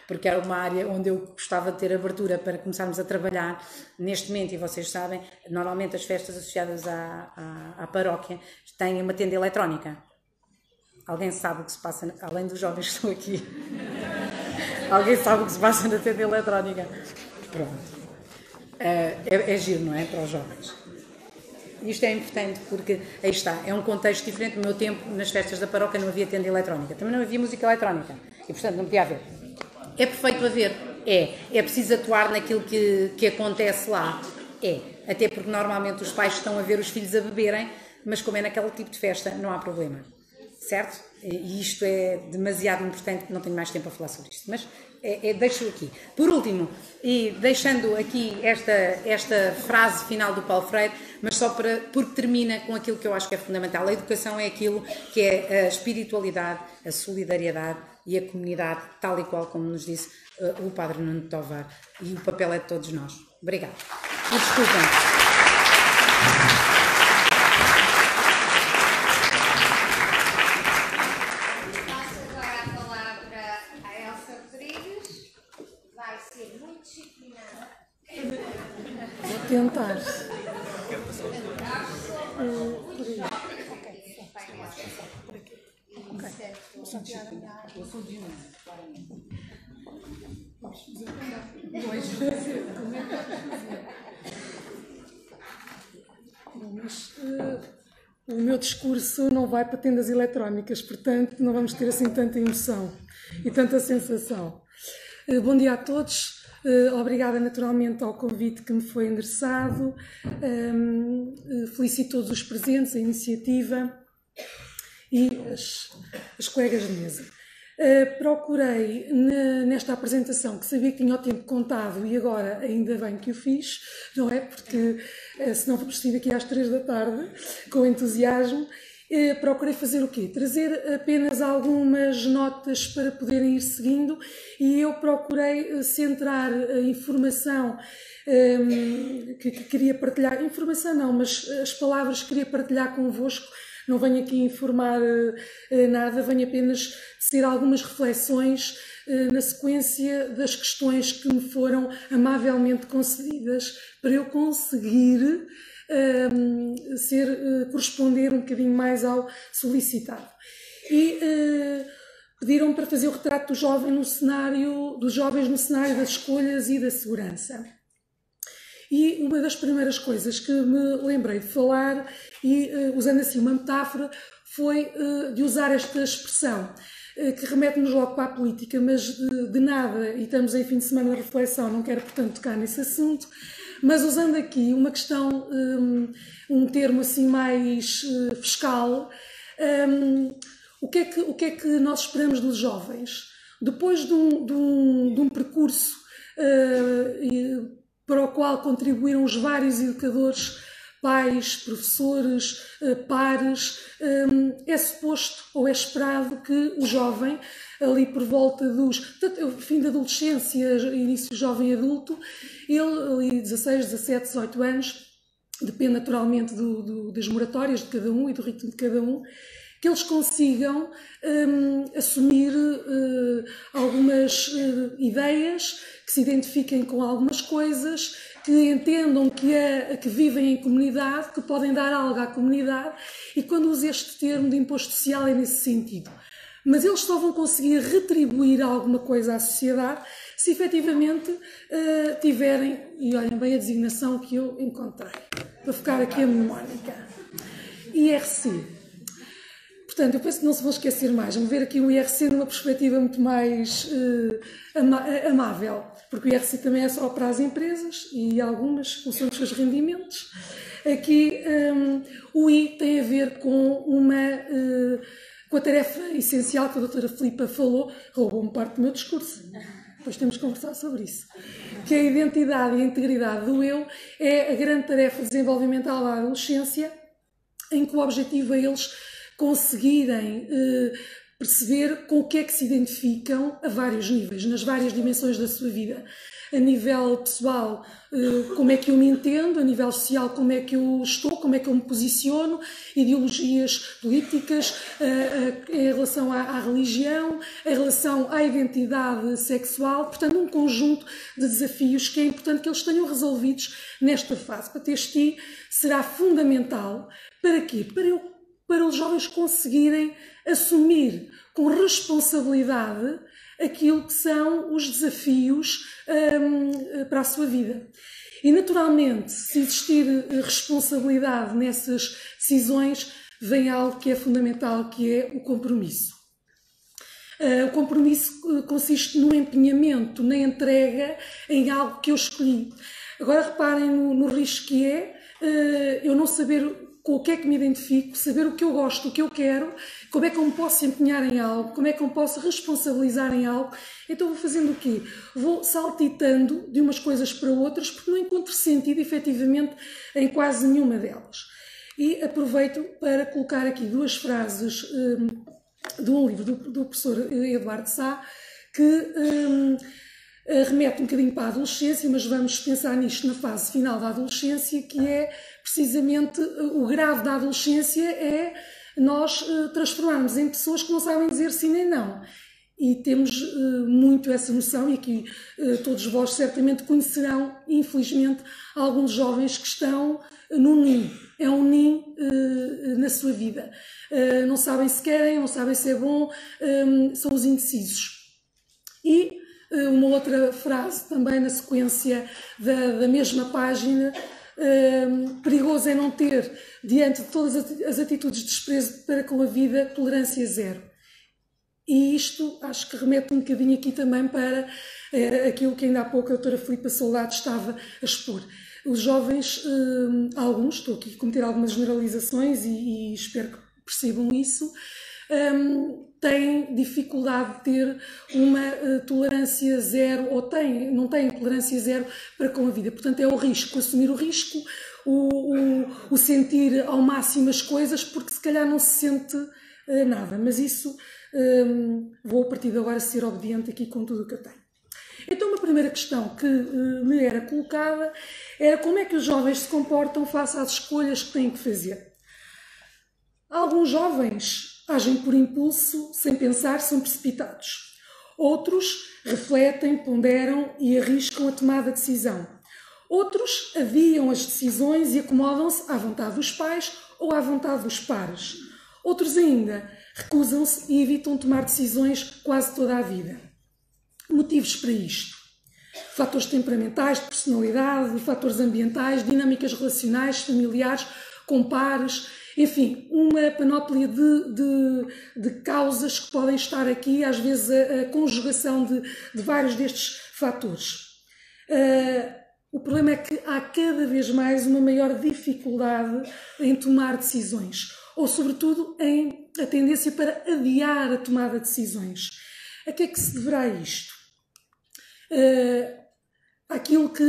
porque era uma área onde eu gostava de ter abertura para começarmos a trabalhar neste momento, e vocês sabem, normalmente as festas associadas à paróquia têm uma tenda eletrónica. Alguém sabe o que se passa, além dos jovens que estão aqui? Alguém sabe o que se passa na tenda eletrónica? Pronto. É giro, não é? Para os jovens. Isto é importante porque, aí está, é um contexto diferente. No meu tempo, nas festas da paróquia não havia tenda eletrónica, também não havia música eletrónica e, portanto, não podia haver. É perfeito haver? É preciso atuar naquilo que acontece lá? Até porque normalmente os pais estão a ver os filhos a beberem, mas como é naquele tipo de festa, não há problema, certo? E isto é demasiado importante, não tenho mais tempo a falar sobre isto, mas deixo aqui. Por último, e deixando aqui esta frase final do Paulo Freire, mas só porque termina com aquilo que eu acho que é fundamental. A educação é aquilo que é a espiritualidade, a solidariedade e a comunidade, tal e qual como nos disse o Padre Nuno Tovar, e o papel é de todos nós. Obrigada. E desculpem. Vou tentar. O meu discurso não vai para tendas eletrónicas, portanto não vamos ter assim tanta emoção e tanta sensação. Bom dia a todos. Obrigada naturalmente ao convite que me foi endereçado. Felicito todos os presentes, a iniciativa e as colegas de mesa. Procurei nesta apresentação, que sabia que tinha o tempo contado e agora ainda bem que o fiz, não é? Porque senão vou prosseguir aqui às 3 da tarde com entusiasmo. Procurei fazer o quê? Trazer apenas algumas notas para poderem ir seguindo, e eu procurei centrar a informação que queria partilhar. Informação não, mas as palavras que queria partilhar convosco. Não venho aqui informar nada, venho apenas tecer algumas reflexões na sequência das questões que me foram amavelmente concedidas para eu conseguir corresponder um bocadinho mais ao solicitado. E pediram para fazer o retrato dos jovens no cenário das escolhas e da segurança. E uma das primeiras coisas que me lembrei de falar, e usando assim uma metáfora, foi de usar esta expressão, que remete-nos logo para a política, mas de nada, e estamos em fim de semana de reflexão, não quero portanto tocar nesse assunto, mas usando aqui uma questão, um termo assim mais fiscal, o que é que nós esperamos dos jovens? Depois de um percurso para o qual contribuíram os vários educadores, pais, professores, pares, é suposto ou é esperado que o jovem, ali por volta dos fim da adolescência, início jovem adulto, ele ali 16, 17, 18 anos, depende naturalmente das moratórias de cada um e do ritmo de cada um, que eles consigam assumir algumas ideias, que se identifiquem com algumas coisas, que entendam que vivem em comunidade, que podem dar algo à comunidade, e quando uso este termo de imposto social é nesse sentido. Mas eles só vão conseguir retribuir alguma coisa à sociedade se efetivamente tiverem, e olhem bem a designação que eu encontrei, para ficar aqui a mnemónica, IRC. Portanto, eu penso que não se vão esquecer mais, vão ver aqui o IRC numa perspectiva muito mais amável, porque o IRC também é só para as empresas e algumas, consoante os seus rendimentos. Aqui o I tem a ver com a tarefa essencial que a doutora Filipa falou, roubou-me parte do meu discurso, depois temos que conversar sobre isso, que a identidade e a integridade do eu é a grande tarefa desenvolvimental da adolescência, em que o objetivo é eles conseguirem perceber com o que é que se identificam a vários níveis, nas várias dimensões da sua vida. A nível pessoal, como é que eu me entendo, a nível social, como é que eu estou, como é que eu me posiciono, ideologias políticas, em relação à religião, em relação à identidade sexual, portanto um conjunto de desafios que é importante que eles tenham resolvidos nesta fase. Para este I será fundamental, para quê? Para os jovens conseguirem assumir com responsabilidade aquilo que são os desafios para a sua vida. E, naturalmente, se existir responsabilidade nessas decisões, vem algo que é fundamental, que é o compromisso. O compromisso consiste no empenhamento, na entrega em algo que eu escolhi. Agora, reparem no risco que é eu não saber com o que é que me identifico, saber o que eu gosto, o que eu quero, como é que eu me posso empenhar em algo, como é que eu me posso responsabilizar em algo. Então vou fazendo o quê? Vou saltitando de umas coisas para outras porque não encontro sentido, efetivamente, em quase nenhuma delas. E aproveito para colocar aqui duas frases de um livro do professor Eduardo Sá, que remete um bocadinho para a adolescência, mas vamos pensar nisto na fase final da adolescência, que é precisamente o grave da adolescência é nós transformarmos em pessoas que não sabem dizer sim nem não. E temos muito essa noção, e aqui todos vós certamente conhecerão, infelizmente, alguns jovens que estão no ninho. É um ninho na sua vida. Não sabem se querem, não sabem se é bom, são os indecisos. E uma outra frase também na sequência da mesma página, perigoso é não ter, diante de todas as atitudes de desprezo para com a vida, tolerância zero. E isto acho que remete um bocadinho aqui também para aquilo que ainda há pouco a doutora Filipa Soldado estava a expor. Os jovens, alguns, estou aqui a cometer algumas generalizações e espero que percebam isso, têm dificuldade de ter uma tolerância zero, ou não têm tolerância zero para com a vida. Portanto, é o risco, assumir o risco, o sentir ao máximo as coisas, porque se calhar não se sente nada. Mas isso, vou a partir de agora ser obediente aqui com tudo o que eu tenho. Então, uma primeira questão que me era colocada era como é que os jovens se comportam face às escolhas que têm que fazer. Alguns jovens agem por impulso, sem pensar, são precipitados. Outros refletem, ponderam e arriscam a tomada de decisão. Outros adiam as decisões e acomodam-se à vontade dos pais ou à vontade dos pares. Outros ainda recusam-se e evitam tomar decisões quase toda a vida. Motivos para isto. Fatores temperamentais, de personalidade, fatores ambientais, dinâmicas relacionais, familiares, com pares, enfim, uma panóplia de causas que podem estar aqui, às vezes a conjugação de vários destes fatores. O problema é que há cada vez mais uma maior dificuldade em tomar decisões, ou sobretudo em a tendência para adiar a tomada de decisões. A que é que se deverá isto? Aquilo que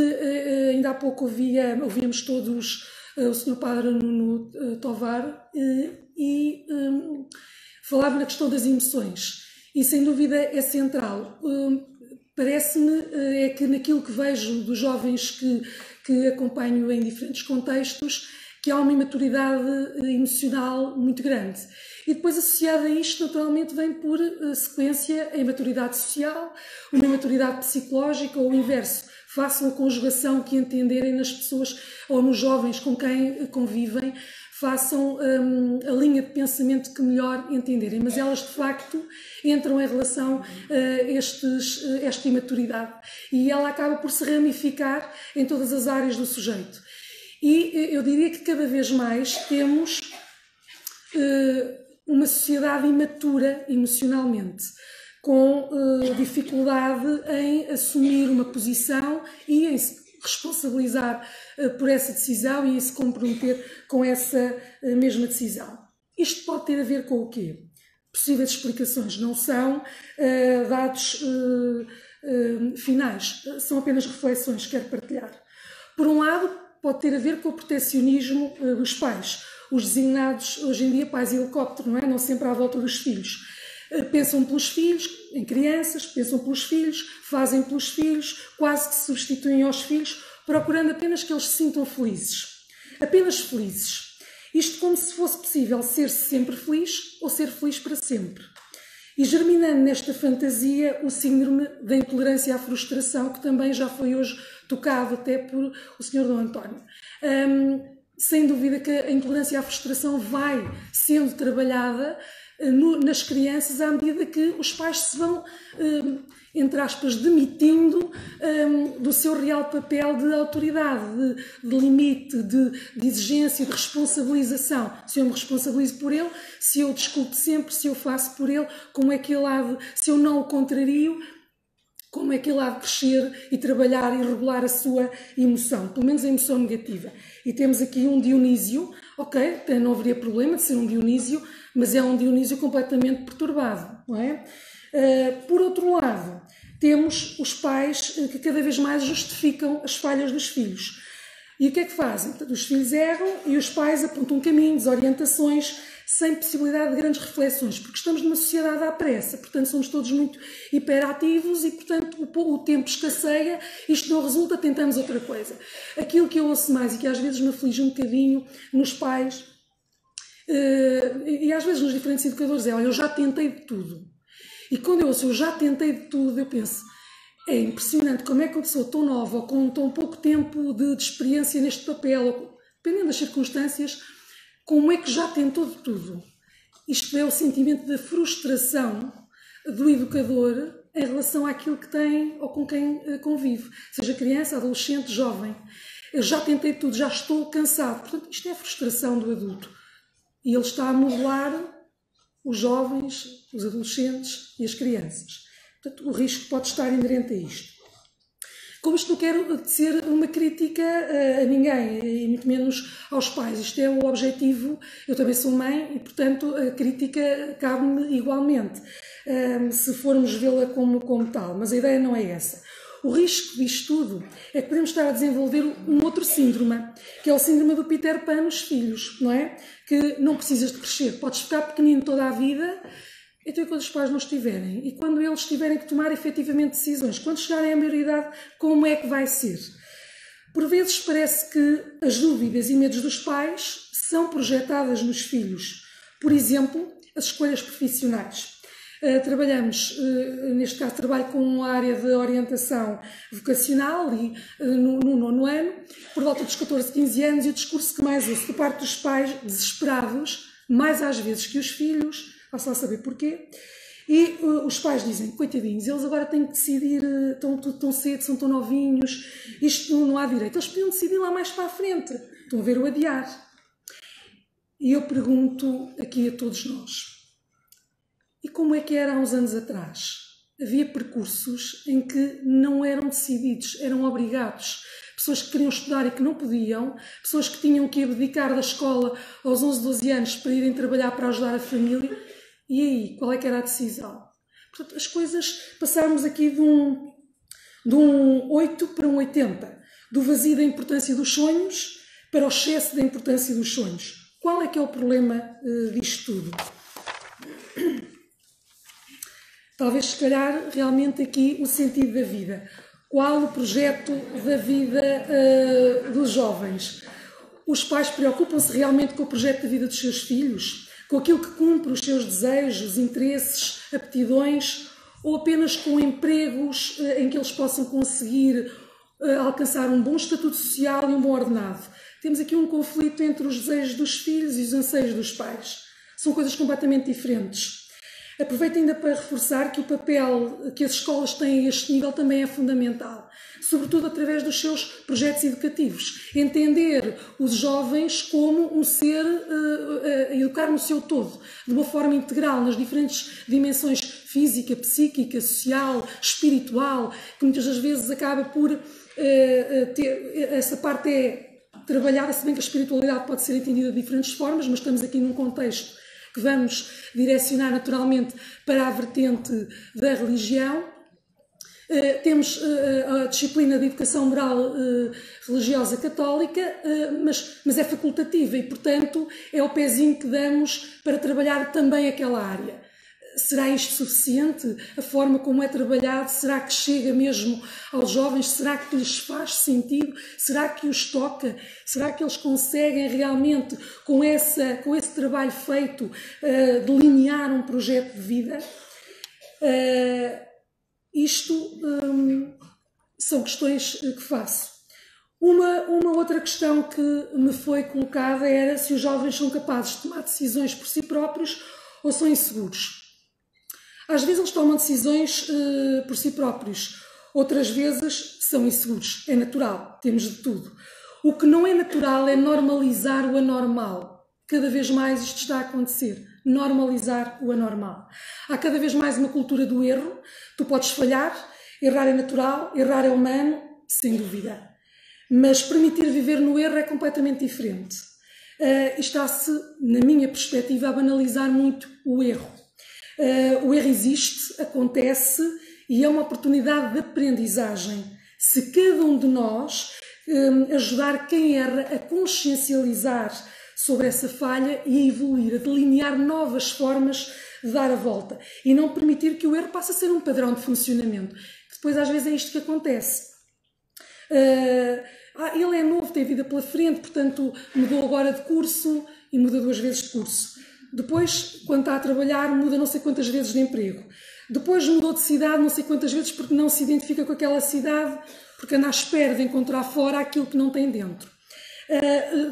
ainda há pouco ouvíamos todos o Sr. Padre Nuno Tovar e falava na questão das emoções, e sem dúvida é central. Parece-me é que naquilo que vejo dos jovens que acompanho em diferentes contextos, que há uma imaturidade emocional muito grande. E depois, associada a isto, naturalmente, vem por sequência a imaturidade social, uma imaturidade psicológica ou o inverso. Façam a conjugação que entenderem nas pessoas ou nos jovens com quem convivem, façam a linha de pensamento que melhor entenderem. Mas elas, de facto, entram em relação a esta imaturidade. E ela acaba por se ramificar em todas as áreas do sujeito. E eu diria que cada vez mais temos uma sociedade imatura emocionalmente, com dificuldade em assumir uma posição e em se responsabilizar por essa decisão e em se comprometer com essa mesma decisão. Isto pode ter a ver com o quê? Possíveis explicações não são dados finais, são apenas reflexões que quero partilhar. Por um lado, pode ter a ver com o protecionismo dos pais, os designados hoje em dia pais helicóptero, não é? Não sempre à volta dos filhos. Pensam pelos filhos, em crianças, pensam pelos filhos, fazem pelos filhos, quase que se substituem aos filhos, procurando apenas que eles se sintam felizes. Apenas felizes. Isto como se fosse possível ser sempre feliz ou ser feliz para sempre. E germinando nesta fantasia o síndrome da intolerância à frustração, que também já foi hoje tocado até por o Sr. Dom António. Sem dúvida que a intolerância à frustração vai sendo trabalhada nas crianças à medida que os pais se vão, entre aspas, demitindo do seu real papel de autoridade, de limite, de exigência, de responsabilização. Se eu me responsabilizo por ele, se eu discuto sempre, se eu faço por ele, como é que ele há de, se eu não o contrario, como é que ele há de crescer e trabalhar e regular a sua emoção, pelo menos a emoção negativa. E temos aqui um Dionísio, ok, não haveria problema de ser um Dionísio, mas é um Dionísio completamente perturbado, não é? Por outro lado, temos os pais que cada vez mais justificam as falhas dos filhos. E o que é que fazem? Os filhos erram e os pais apontam caminhos, orientações, sem possibilidade de grandes reflexões, porque estamos numa sociedade à pressa, portanto somos todos muito hiperativos e, portanto, o tempo escasseia, isto não resulta, tentamos outra coisa. Aquilo que eu ouço mais e que às vezes me aflige um bocadinho nos pais e às vezes nos diferentes educadores é: olha, eu já tentei de tudo. E quando eu ouço eu já tentei de tudo, eu penso, é impressionante como é que uma pessoa tão nova ou com tão pouco tempo de experiência neste papel, ou, dependendo das circunstâncias, como é que já tentou de tudo? Isto é o sentimento da frustração do educador em relação àquilo que tem ou com quem convive, seja criança, adolescente, jovem. Eu já tentei tudo, já estou cansado. Portanto, isto é a frustração do adulto. E ele está a modelar os jovens, os adolescentes e as crianças. Portanto, o risco pode estar inerente a isto. Como isto não quero ser uma crítica a ninguém, e muito menos aos pais. Isto é o objetivo. Eu também sou mãe e, portanto, a crítica cabe-me igualmente, se formos vê-la como tal. Mas a ideia não é essa. O risco disto tudo é que podemos estar a desenvolver um outro síndrome, que é o síndrome do Peter Pan nos filhos, não é? Que não precisas de crescer, podes ficar pequenino toda a vida. Então, quando os pais não estiverem, e quando eles tiverem que tomar efetivamente decisões, quando chegarem à maioridade, como é que vai ser? Por vezes parece que as dúvidas e medos dos pais são projetadas nos filhos. Por exemplo, as escolhas profissionais. Trabalhamos, neste caso, trabalho com a área de orientação vocacional e no 9º ano, por volta dos 14, 15 anos, e o discurso que mais ouço da parte dos pais, desesperados, mais às vezes que os filhos, posso lá saber porquê, E os pais dizem, coitadinhos, eles agora têm que decidir, estão tão cedo, são tão novinhos, isto não há direito. Eles podiam decidir lá mais para a frente, estão a ver o adiar. E eu pergunto aqui a todos nós, e como é que era há uns anos atrás? Havia percursos em que não eram decididos, eram obrigados. Pessoas que queriam estudar e que não podiam, pessoas que tinham que abdicar da escola aos 11, 12 anos para irem trabalhar para ajudar a família. E aí, qual é que era a decisão? Portanto, as coisas, passarmos aqui de um 8 para um 80, do vazio da importância dos sonhos para o excesso da importância dos sonhos. Qual é que é o problema disto tudo? Talvez, se calhar, realmente aqui o sentido da vida. Qual o projeto da vida dos jovens? Os pais preocupam-se realmente com o projeto da vida dos seus filhos? Com aquilo que cumpre os seus desejos, interesses, aptidões? Ou apenas com empregos em que eles possam conseguir alcançar um bom estatuto social e um bom ordenado? Temos aqui um conflito entre os desejos dos filhos e os anseios dos pais. São coisas completamente diferentes. Aproveito ainda para reforçar que o papel que as escolas têm a este nível também é fundamental, sobretudo através dos seus projetos educativos. Entender os jovens como um ser, educar no seu todo, de uma forma integral, nas diferentes dimensões física, psíquica, social, espiritual, que muitas das vezes acaba por ter, essa parte é trabalhada, se bem que a espiritualidade pode ser entendida de diferentes formas, mas estamos aqui num contexto que vamos direcionar naturalmente para a vertente da religião. Temos a disciplina de educação moral religiosa católica, mas é facultativa e, portanto, é o pezinho que damos para trabalhar também aquela área. Será isto suficiente? A forma como é trabalhado, será que chega mesmo aos jovens? Será que lhes faz sentido? Será que os toca? Será que eles conseguem realmente, com esse trabalho feito, delinear um projeto de vida? Isto são questões que faço. Uma outra questão que me foi colocada era se os jovens são capazes de tomar decisões por si próprios ou são inseguros. Às vezes eles tomam decisões por si próprios, outras vezes são inseguros. É natural, temos de tudo. O que não é natural é normalizar o anormal. Cada vez mais isto está a acontecer. Normalizar o anormal. Há cada vez mais uma cultura do erro. Tu podes falhar, errar é natural, errar é humano, sem dúvida. Mas permitir viver no erro é completamente diferente. Está-se, na minha perspectiva, a banalizar muito o erro. O erro existe, acontece e é uma oportunidade de aprendizagem. Se cada um de nós ajudar quem erra a consciencializar sobre essa falha e a evoluir, a delinear novas formas de dar a volta e não permitir que o erro passe a ser um padrão de funcionamento, que depois às vezes é isto que acontece. Ele é novo, tem vida pela frente, portanto mudou agora de curso e muda 2 vezes de curso. Depois, quando está a trabalhar, muda não sei quantas vezes de emprego. Depois mudou de cidade não sei quantas vezes porque não se identifica com aquela cidade, porque anda à espera de encontrar fora aquilo que não tem dentro.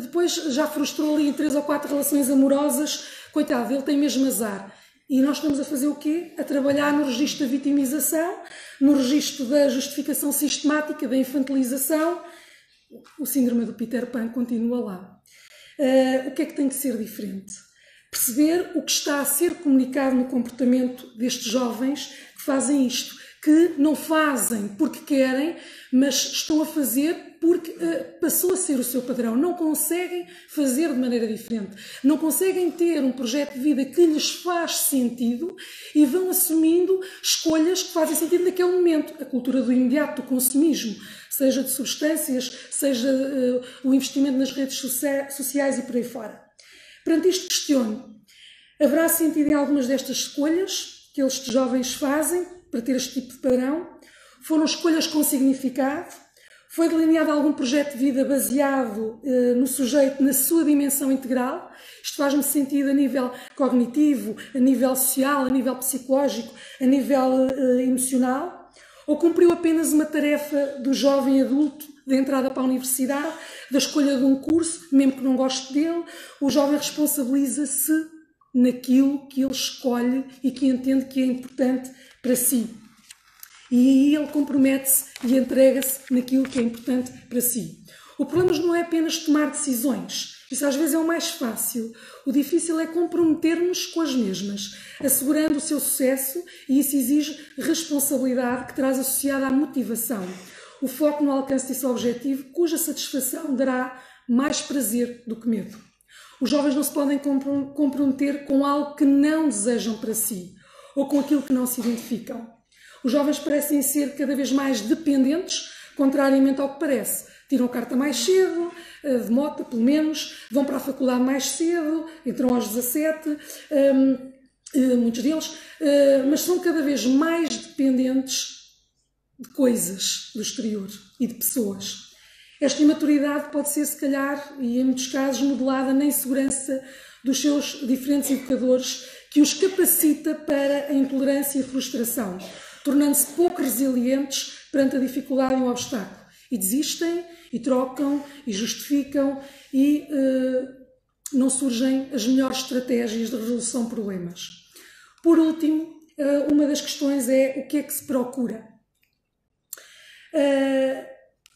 Depois já frustrou ali em 3 ou 4 relações amorosas. Coitado, ele tem mesmo azar. E nós estamos a fazer o quê? A trabalhar no registro da vitimização, no registro da justificação sistemática, da infantilização. O síndrome do Peter Pan continua lá. O que é que tem que ser diferente? Perceber o que está a ser comunicado no comportamento destes jovens que fazem isto, que não fazem porque querem, mas estão a fazer porque passou a ser o seu padrão. Não conseguem fazer de maneira diferente. Não conseguem ter um projeto de vida que lhes faz sentido e vão assumindo escolhas que fazem sentido naquele momento. A cultura do imediato, do consumismo, seja de substâncias, seja o investimento nas redes sociais e por aí fora. Perante isto, questiono, haverá sentido em algumas destas escolhas que estes jovens fazem para ter este tipo de padrão? Foram escolhas com significado? Foi delineado algum projeto de vida baseado no sujeito, na sua dimensão integral? Isto faz-me sentido a nível cognitivo, a nível social, a nível psicológico, a nível emocional? Ou cumpriu apenas uma tarefa do jovem adulto de entrada para a universidade, da escolha de um curso, mesmo que não goste dele, o jovem responsabiliza-se naquilo que ele escolhe e que entende que é importante para si. E aí ele compromete-se e entrega-se naquilo que é importante para si. O problema não é apenas tomar decisões. Isso às vezes é o mais fácil. O difícil é comprometer-nos com as mesmas, assegurando o seu sucesso, e isso exige responsabilidade que traz associada à motivação. O foco no alcance desse objetivo, cuja satisfação dará mais prazer do que medo. Os jovens não se podem comprometer com algo que não desejam para si, ou com aquilo que não se identificam. Os jovens parecem ser cada vez mais dependentes, contrariamente ao que parece. Tiram a carta mais cedo, de moto pelo menos, vão para a faculdade mais cedo, entram aos 17, muitos deles, mas são cada vez mais dependentes de coisas do exterior e de pessoas. Esta imaturidade pode ser, se calhar, e em muitos casos, modelada na insegurança dos seus diferentes educadores, que os capacita para a intolerância e a frustração, tornando-se pouco resilientes perante a dificuldade e o obstáculo. E desistem, e trocam, e justificam, e não surgem as melhores estratégias de resolução de problemas. Por último, uma das questões é o que é que se procura.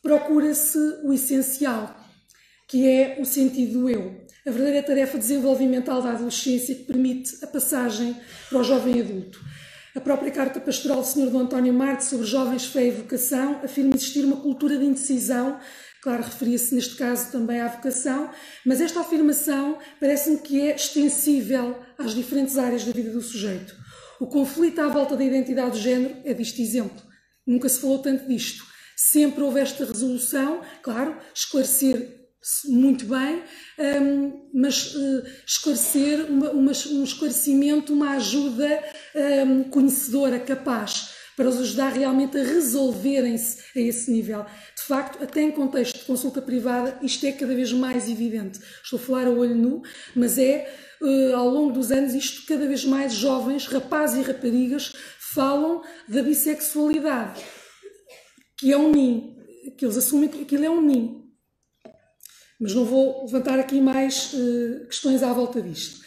Procura-se o essencial, que é o sentido do eu, a verdadeira tarefa desenvolvimental da adolescência que permite a passagem para o jovem adulto. A própria Carta Pastoral do Sr. D. António Marte sobre jovens, fé e vocação afirma existir uma cultura de indecisão, claro, referia-se neste caso também à vocação, mas esta afirmação parece-me que é extensível às diferentes áreas da vida do sujeito. O conflito à volta da identidade de género é deste exemplo. Nunca se falou tanto disto. Sempre houve esta resolução, claro, esclarecer muito bem, mas esclarecer, um esclarecimento, uma ajuda conhecedora, capaz, para os ajudar realmente a resolverem-se a esse nível. De facto, até em contexto de consulta privada, isto é cada vez mais evidente. Estou a falar a olho nu, mas ao longo dos anos, isto cada vez mais jovens, rapazes e raparigas, falam da bissexualidade, que é um NIN, que eles assumem que aquilo é um NIN. Mas não vou levantar aqui mais questões à volta disto.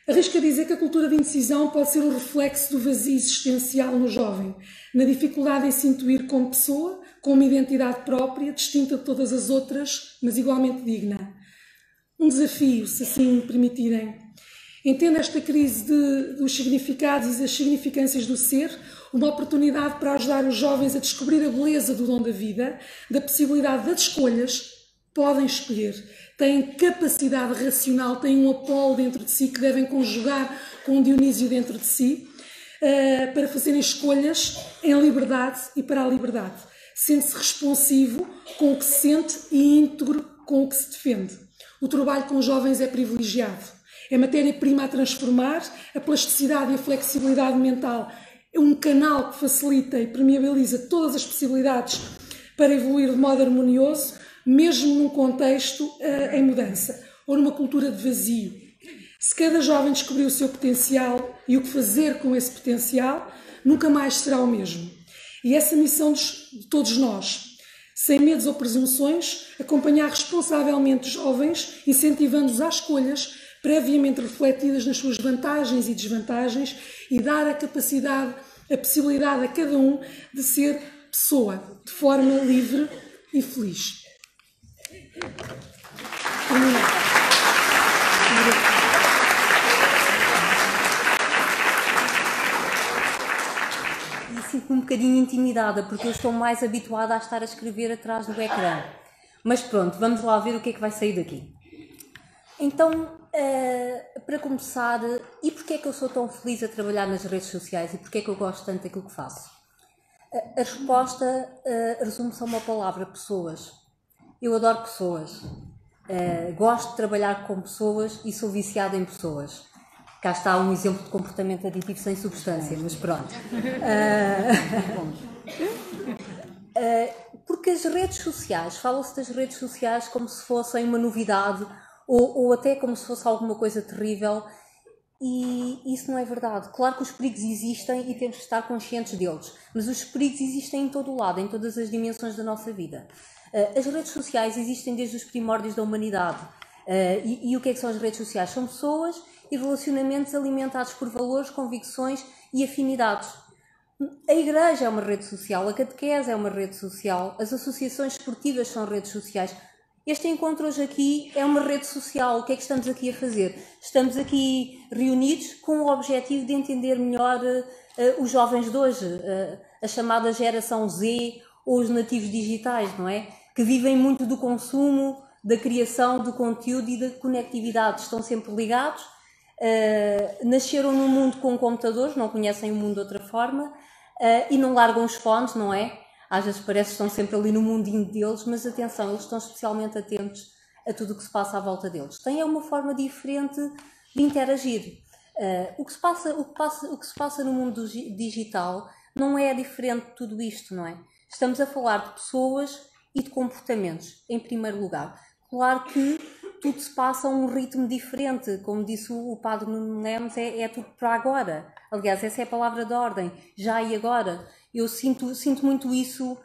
Arrisco a dizer que a cultura de indecisão pode ser o reflexo do vazio existencial no jovem, na dificuldade em se intuir como pessoa, com uma identidade própria, distinta de todas as outras, mas igualmente digna. Um desafio, se assim me permitirem. Entendo esta crise dos significados e das significâncias do ser uma oportunidade para ajudar os jovens a descobrir a beleza do dom da vida, da possibilidade das escolhas. Podem escolher, têm capacidade racional, têm um Apolo dentro de si que devem conjugar com um Dionísio dentro de si, para fazerem escolhas em liberdade e para a liberdade, sendo-se responsivo com o que se sente e íntegro com o que se defende. O trabalho com jovens é privilegiado, é matéria-prima a transformar, a plasticidade e a flexibilidade mental é um canal que facilita e permeabiliza todas as possibilidades para evoluir de modo harmonioso, mesmo num contexto em mudança, ou numa cultura de vazio. Se cada jovem descobrir o seu potencial e o que fazer com esse potencial, nunca mais será o mesmo. E essa missão de todos nós, sem medos ou presunções, acompanhar responsavelmente os jovens, incentivando-os às escolhas previamente refletidas nas suas vantagens e desvantagens e dar a capacidade, a possibilidade a cada um de ser pessoa, de forma livre e feliz. E sinto-me um bocadinho intimidada, porque eu estou mais habituada a estar a escrever atrás do ecrã. Mas pronto, vamos lá ver o que é que vai sair daqui. Então, para começar, e porquê é que eu sou tão feliz a trabalhar nas redes sociais e porquê é que eu gosto tanto daquilo que faço? A resposta resume-se a uma palavra: pessoas. Eu adoro pessoas. Gosto de trabalhar com pessoas e sou viciada em pessoas. Cá está um exemplo de comportamento aditivo sem substância, mas pronto. Porque as redes sociais, fala-se das redes sociais como se fossem uma novidade ou até como se fosse alguma coisa terrível, e isso não é verdade. Claro que os perigos existem e temos que estar conscientes deles, mas os perigos existem em todo o lado, em todas as dimensões da nossa vida. As redes sociais existem desde os primórdios da humanidade. E o que é que são as redes sociais? São pessoas e relacionamentos alimentados por valores, convicções e afinidades. A igreja é uma rede social, a catequese é uma rede social, as associações esportivas são redes sociais. Este encontro hoje aqui é uma rede social. O que é que estamos aqui a fazer? Estamos aqui reunidos com o objetivo de entender melhor os jovens de hoje, a chamada geração Z ou os nativos digitais, não é? Que vivem muito do consumo, da criação do conteúdo e da conectividade. Estão sempre ligados, nasceram num mundo com computadores, não conhecem o mundo de outra forma, e não largam os fones, não é? Às vezes parece que estão sempre ali no mundinho deles, mas atenção, eles estão especialmente atentos a tudo o que se passa à volta deles. Têm uma forma diferente de interagir. O que se passa no mundo digital não é diferente de tudo isto, não é? Estamos a falar de pessoas e de comportamentos, em primeiro lugar. Claro que tudo se passa a um ritmo diferente, como disse o padre Nuno Lemos, é tudo para agora. Aliás, essa é a palavra de ordem, já e agora. Eu sinto muito isso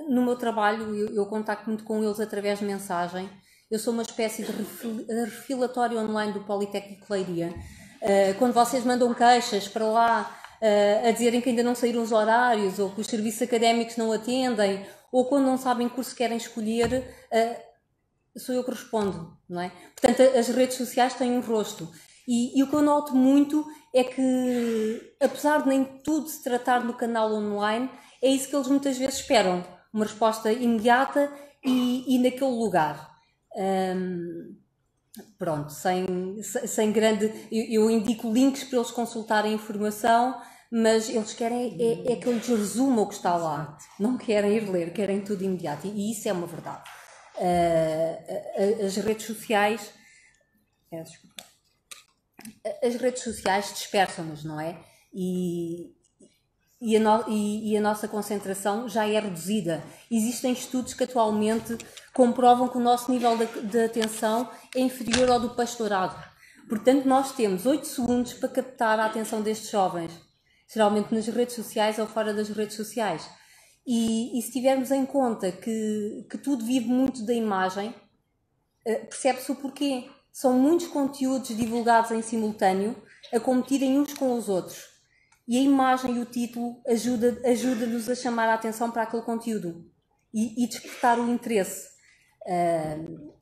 no meu trabalho, eu contacto muito com eles através de mensagem. Eu sou uma espécie de refilatório online do Politécnico de Leiria. Quando vocês mandam queixas para lá a dizerem que ainda não saíram os horários, ou que os serviços académicos não atendem, ou quando não sabem que curso querem escolher, sou eu que respondo, não é? Portanto, as redes sociais têm um rosto. E o que eu noto muito é que, apesar de nem tudo se tratar no canal online, é isso que eles muitas vezes esperam. Uma resposta imediata e naquele lugar. Pronto, sem grande... Eu indico links para eles consultarem informação, mas eles querem é que eu lhes resuma o que está lá. Não querem ir ler, querem tudo imediato. E isso é uma verdade. As redes sociais... As redes sociais dispersam-nos, não é? E a nossa concentração já é reduzida. Existem estudos que atualmente comprovam que o nosso nível de atenção é inferior ao do pastorado. Portanto, nós temos 8 segundos para captar a atenção destes jovens, geralmente nas redes sociais ou fora das redes sociais. E se tivermos em conta que tudo vive muito da imagem, percebe-se o porquê. São muitos conteúdos divulgados em simultâneo a competirem uns com os outros. E a imagem e o título ajuda-nos a chamar a atenção para aquele conteúdo e despertar o interesse.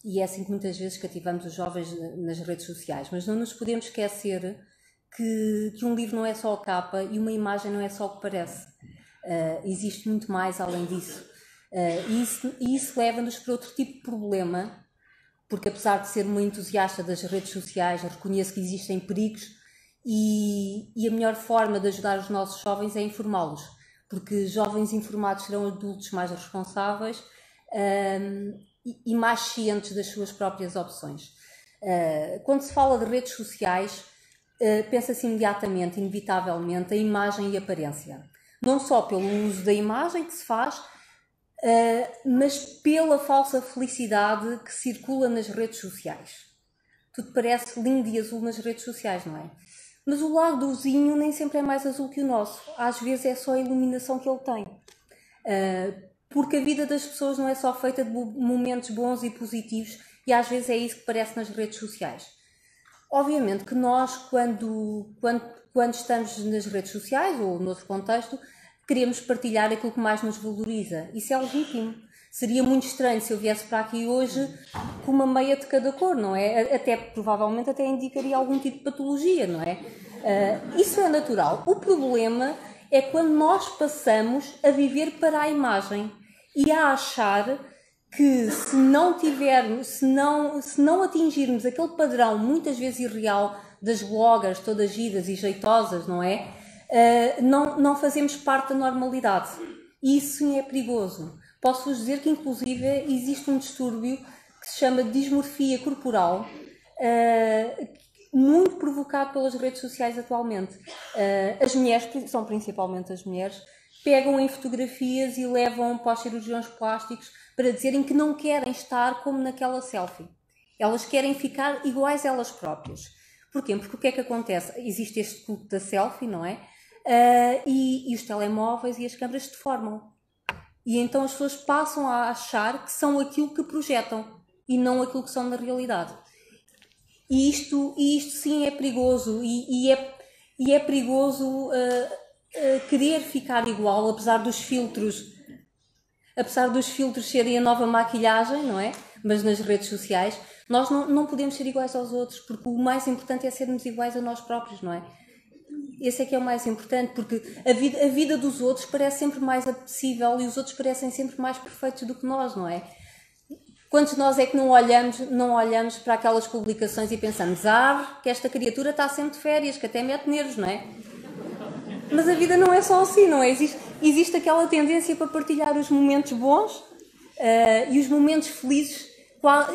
E é assim que muitas vezes cativamos os jovens nas redes sociais. Mas não nos podemos esquecer que um livro não é só a capa e uma imagem não é só o que parece. Existe muito mais além disso. E isso leva-nos para outro tipo de problema, porque apesar de ser uma entusiasta das redes sociais, eu reconheço que existem perigos e a melhor forma de ajudar os nossos jovens é informá-los, porque jovens informados serão adultos mais responsáveis e mais cientes das suas próprias opções. Quando se fala de redes sociais, pensa-se imediatamente, inevitavelmente, a imagem e a aparência. Não só pelo uso da imagem que se faz, mas pela falsa felicidade que circula nas redes sociais. Tudo parece lindo e azul nas redes sociais, não é? Mas o lado do vizinho nem sempre é mais azul que o nosso. Às vezes é só a iluminação que ele tem. Porque a vida das pessoas não é só feita de momentos bons e positivos, e às vezes é isso que parece nas redes sociais. Obviamente que nós, quando estamos nas redes sociais ou noutro contexto, queremos partilhar aquilo que mais nos valoriza. Isso é legítimo. Seria muito estranho se eu viesse para aqui hoje com uma meia de cada cor, não é? Provavelmente até indicaria algum tipo de patologia, não é? Isso é natural. O problema é quando nós passamos a viver para a imagem e a achar que se não atingirmos aquele padrão muitas vezes irreal das bloggers todas giras e jeitosas, não é? Não fazemos parte da normalidade. E isso sim é perigoso. Posso-vos dizer que, inclusive, existe um distúrbio que se chama dismorfia corporal, muito provocado pelas redes sociais atualmente. As mulheres, são principalmente as mulheres, pegam em fotografias e levam para os cirurgiões plásticos para dizerem que não querem estar como naquela selfie. Elas querem ficar iguais a elas próprias. Porquê? Porque o que é que acontece? Existe este culto da selfie, não é? E os telemóveis e as câmaras deformam. E então as pessoas passam a achar que são aquilo que projetam. e não aquilo que são na realidade. E isto sim é perigoso, e é perigoso querer ficar igual, apesar dos filtros serem a nova maquilhagem, não é? Mas nas redes sociais, nós não podemos ser iguais aos outros, porque o mais importante é sermos iguais a nós próprios, não é? Esse é que é o mais importante, porque a vida dos outros parece sempre mais apetecível e os outros parecem sempre mais perfeitos do que nós, não é? Quantos de nós é que não olhamos para aquelas publicações e pensamos, que esta criatura está sempre de férias, que até mete nervos, não é? Mas a vida não é só assim, não é? Existe aquela tendência para partilhar os momentos bons e os momentos felizes.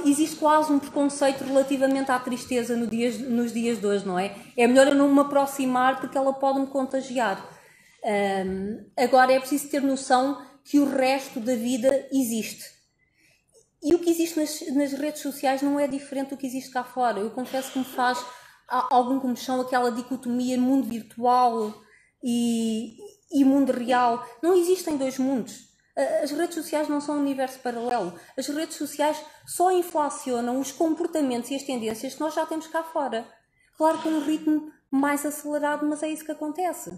Existe quase um preconceito relativamente à tristeza nos dias de hoje, não é? É melhor eu não me aproximar porque ela pode me contagiar. Agora é preciso ter noção que o resto da vida existe. E o que existe nas redes sociais não é diferente do que existe cá fora. Eu confesso que me faz algum comichão aquela dicotomia mundo virtual e mundo real. Não existem dois mundos. As redes sociais não são um universo paralelo. As redes sociais só inflacionam os comportamentos e as tendências que nós já temos cá fora. Claro que um ritmo mais acelerado, mas é isso que acontece.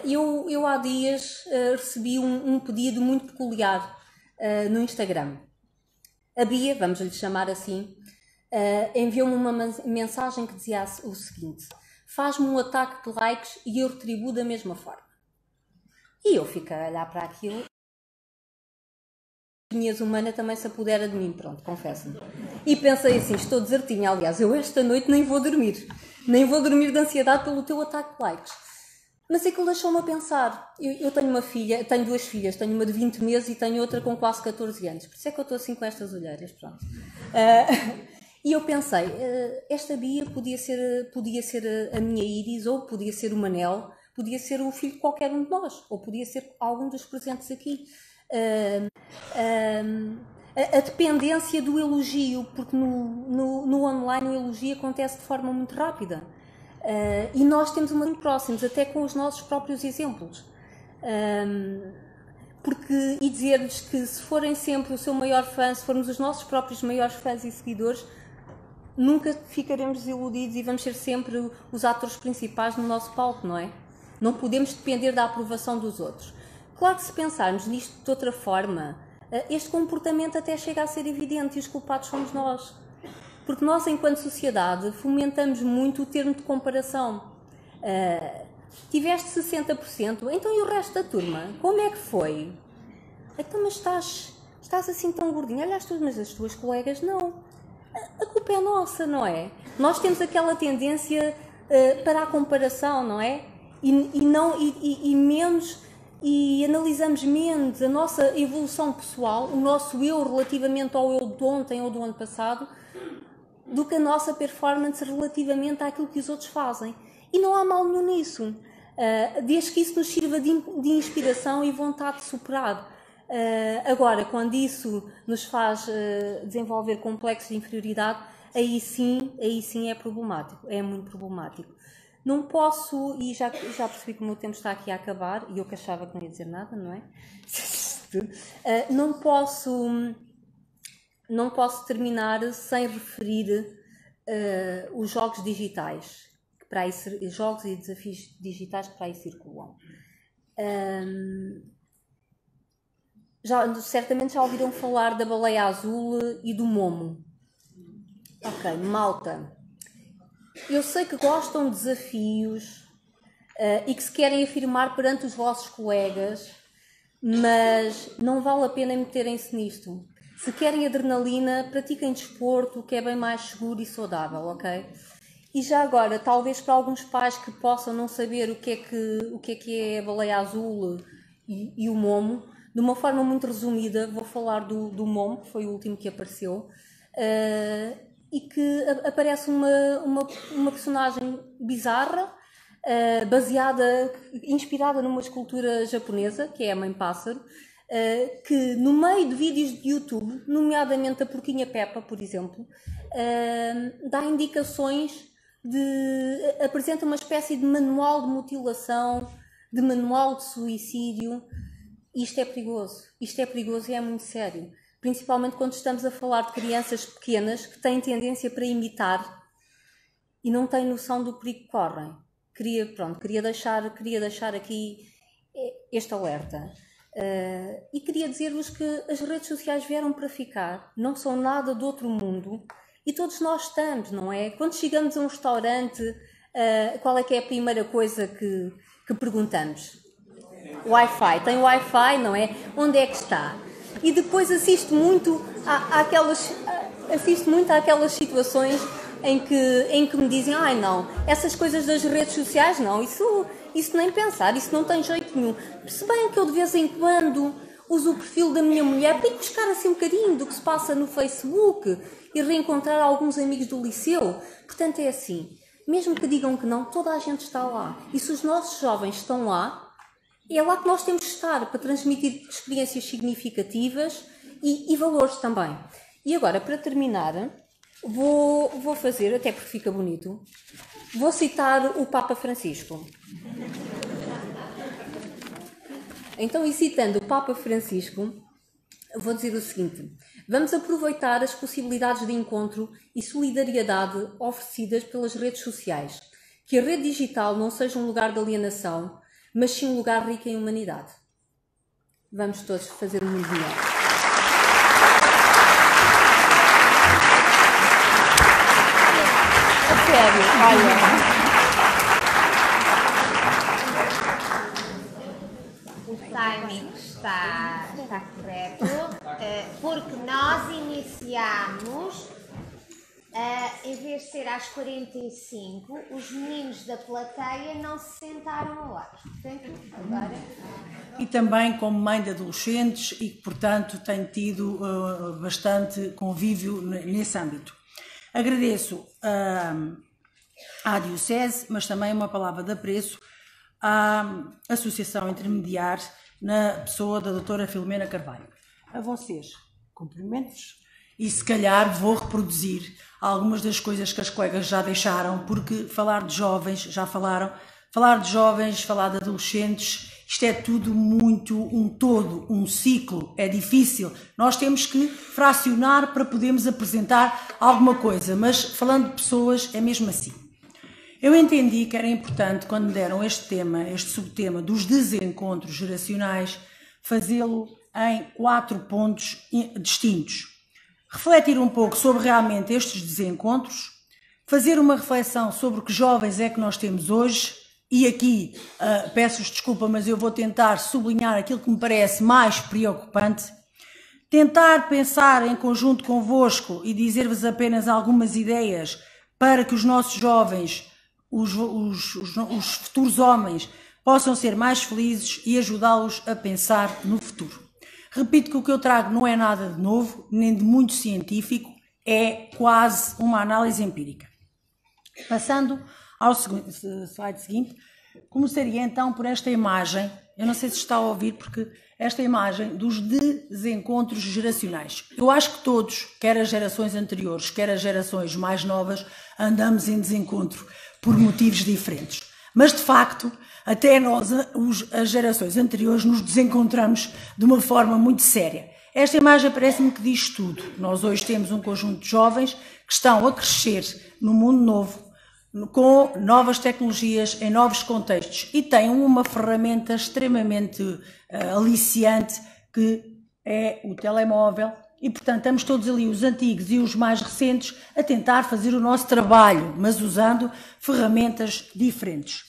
Eu há dias recebi um pedido muito peculiar no Instagram. A Bia, vamos lhe chamar assim, enviou-me uma mensagem que dizia o seguinte: faz-me um ataque de likes e eu retribuo da mesma forma. E eu fiquei a olhar para aquilo. Humana também se apodera de mim, pronto, confesso-me. E pensei assim, estou desertinha, aliás, eu esta noite nem vou dormir de ansiedade pelo teu ataque de likes. Mas aquilo deixou-me a pensar. Eu tenho uma filha, tenho duas filhas, tenho uma de 20 meses e tenho outra com quase 14 anos, por isso é que eu estou assim com estas olheiras, pronto. E eu pensei, esta Bia podia ser a minha Iris, ou podia ser o Manel, podia ser o filho de qualquer um de nós, ou podia ser algum dos presentes aqui. A dependência do elogio, porque no online o elogio acontece de forma muito rápida e nós temos muito próximos, até com os nossos próprios exemplos, e dizer-lhes que se forem sempre o seu maior fã, se formos os nossos próprios maiores fãs e seguidores, nunca ficaremos desiludidos e vamos ser sempre os atores principais no nosso palco, não é? Não podemos depender da aprovação dos outros. Claro que se pensarmos nisto de outra forma, este comportamento até chega a ser evidente e os culpados somos nós. Porque nós, enquanto sociedade, fomentamos muito o termo de comparação. Tiveste 60%, então e o resto da turma? Como é que foi? Então, mas estás assim tão gordinha? Olha mas as tuas colegas não. A culpa é nossa, não é? Nós temos aquela tendência para a comparação, não é? E analisamos menos a nossa evolução pessoal, o nosso eu relativamente ao eu de ontem ou do ano passado, do que a nossa performance relativamente àquilo que os outros fazem. E não há mal nenhum nisso, desde que isso nos sirva de inspiração e vontade de superar. Agora, quando isso nos faz desenvolver complexos de inferioridade, aí sim é problemático, é muito problemático. Não posso, e já percebi que o meu tempo está aqui a acabar, e eu que achava que não ia dizer nada, não é? Não posso terminar sem referir os jogos digitais, jogos e desafios digitais que para aí circulam. Certamente já ouviram falar da baleia azul e do Momo. Ok, malta. Eu sei que gostam de desafios e que se querem afirmar perante os vossos colegas, mas não vale a pena meterem-se nisto. Se querem adrenalina, pratiquem desporto, que é bem mais seguro e saudável, ok? E já agora, talvez para alguns pais que possam não saber o que é a baleia azul e o Momo, de uma forma muito resumida, vou falar do Momo, que foi o último que apareceu, e que aparece uma personagem bizarra, inspirada numa escultura japonesa, que é a Mãe Pássaro, que no meio de vídeos de YouTube, nomeadamente a Porquinha Peppa, por exemplo, dá indicações apresenta uma espécie de manual de mutilação, de manual de suicídio. Isto é perigoso e é muito sério. principalmente quando estamos a falar de crianças pequenas que têm tendência para imitar e não têm noção do perigo que correm. Queria deixar aqui este alerta. E queria dizer-vos que as redes sociais vieram para ficar, não são nada do outro mundo e todos nós estamos, não é? Quando chegamos a um restaurante, qual é que é a primeira coisa que perguntamos? Wi-Fi. Tem Wi-Fi, não é? Onde é que está? E depois assisto muito àquelas situações em que me dizem, ai não, essas coisas das redes sociais, não, isso nem pensar, isso não tem jeito nenhum. Se bem que eu de vez em quando uso o perfil da minha mulher para ir buscar assim um bocadinho do que se passa no Facebook e reencontrar alguns amigos do liceu. Portanto é assim, mesmo que digam que não, toda a gente está lá. E se os nossos jovens estão lá, é lá que nós temos de estar para transmitir experiências significativas e valores também. E agora, para terminar, vou fazer, até porque fica bonito, vou citar o Papa Francisco. Então, e citando o Papa Francisco, vou dizer o seguinte: vamos aproveitar as possibilidades de encontro e solidariedade oferecidas pelas redes sociais. Que a rede digital não seja um lugar de alienação, mas sim um lugar rico em humanidade. Vamos todos fazer um dia. Sério, olha. O timing está correto, porque nós iniciamos, em vez de ser às 45, os meninos da plateia não se sentaram lá. Portanto, agora... E também como mãe de adolescentes e que, portanto, tenho tido bastante convívio nesse âmbito. Agradeço à Diocese, mas também uma palavra de apreço à Associação Intermediar, na pessoa da doutora Filomena Carvalho. A vocês, cumprimentos, e se calhar vou reproduzir algumas das coisas que as colegas já deixaram, porque falar de jovens, já falaram, falar de jovens, falar de adolescentes, isto é tudo muito um todo, um ciclo, é difícil. Nós temos que fracionar para podermos apresentar alguma coisa, mas falando de pessoas é mesmo assim. Eu entendi que era importante, quando me deram este tema, este subtema dos desencontros geracionais, fazê-lo em 4 pontos distintos. Refletir um pouco sobre realmente estes desencontros, fazer uma reflexão sobre que jovens é que nós temos hoje, e aqui peço-vos desculpa, mas eu vou tentar sublinhar aquilo que me parece mais preocupante, tentar pensar em conjunto convosco e dizer-vos apenas algumas ideias para que os nossos jovens, os futuros homens, possam ser mais felizes e ajudá-los a pensar no futuro. Repito que o que eu trago não é nada de novo, nem de muito científico, é quase uma análise empírica. Passando ao slide seguinte, começaria então por esta imagem, eu não sei se está a ouvir, porque esta imagem dos desencontros geracionais. Eu acho que todos, quer as gerações anteriores, quer as gerações mais novas, andamos em desencontro por motivos diferentes. Mas, de facto, até nós, as gerações anteriores, nos desencontramos de uma forma muito séria. Esta imagem parece-me que diz tudo. Nós hoje temos um conjunto de jovens que estão a crescer no mundo novo, com novas tecnologias, em novos contextos, e têm uma ferramenta extremamente aliciante, que é o telemóvel, e, portanto, estamos todos ali, os antigos e os mais recentes, a tentar fazer o nosso trabalho, mas usando ferramentas diferentes.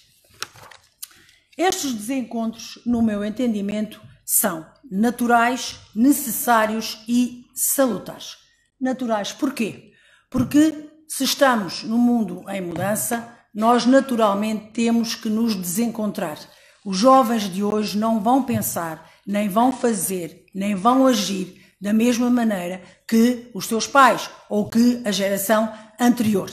Estes desencontros, no meu entendimento, são naturais, necessários e salutares. Naturais, porquê? Porque se estamos num mundo em mudança, nós naturalmente temos que nos desencontrar. Os jovens de hoje não vão pensar, nem vão fazer, nem vão agir da mesma maneira que os seus pais ou que a geração anterior.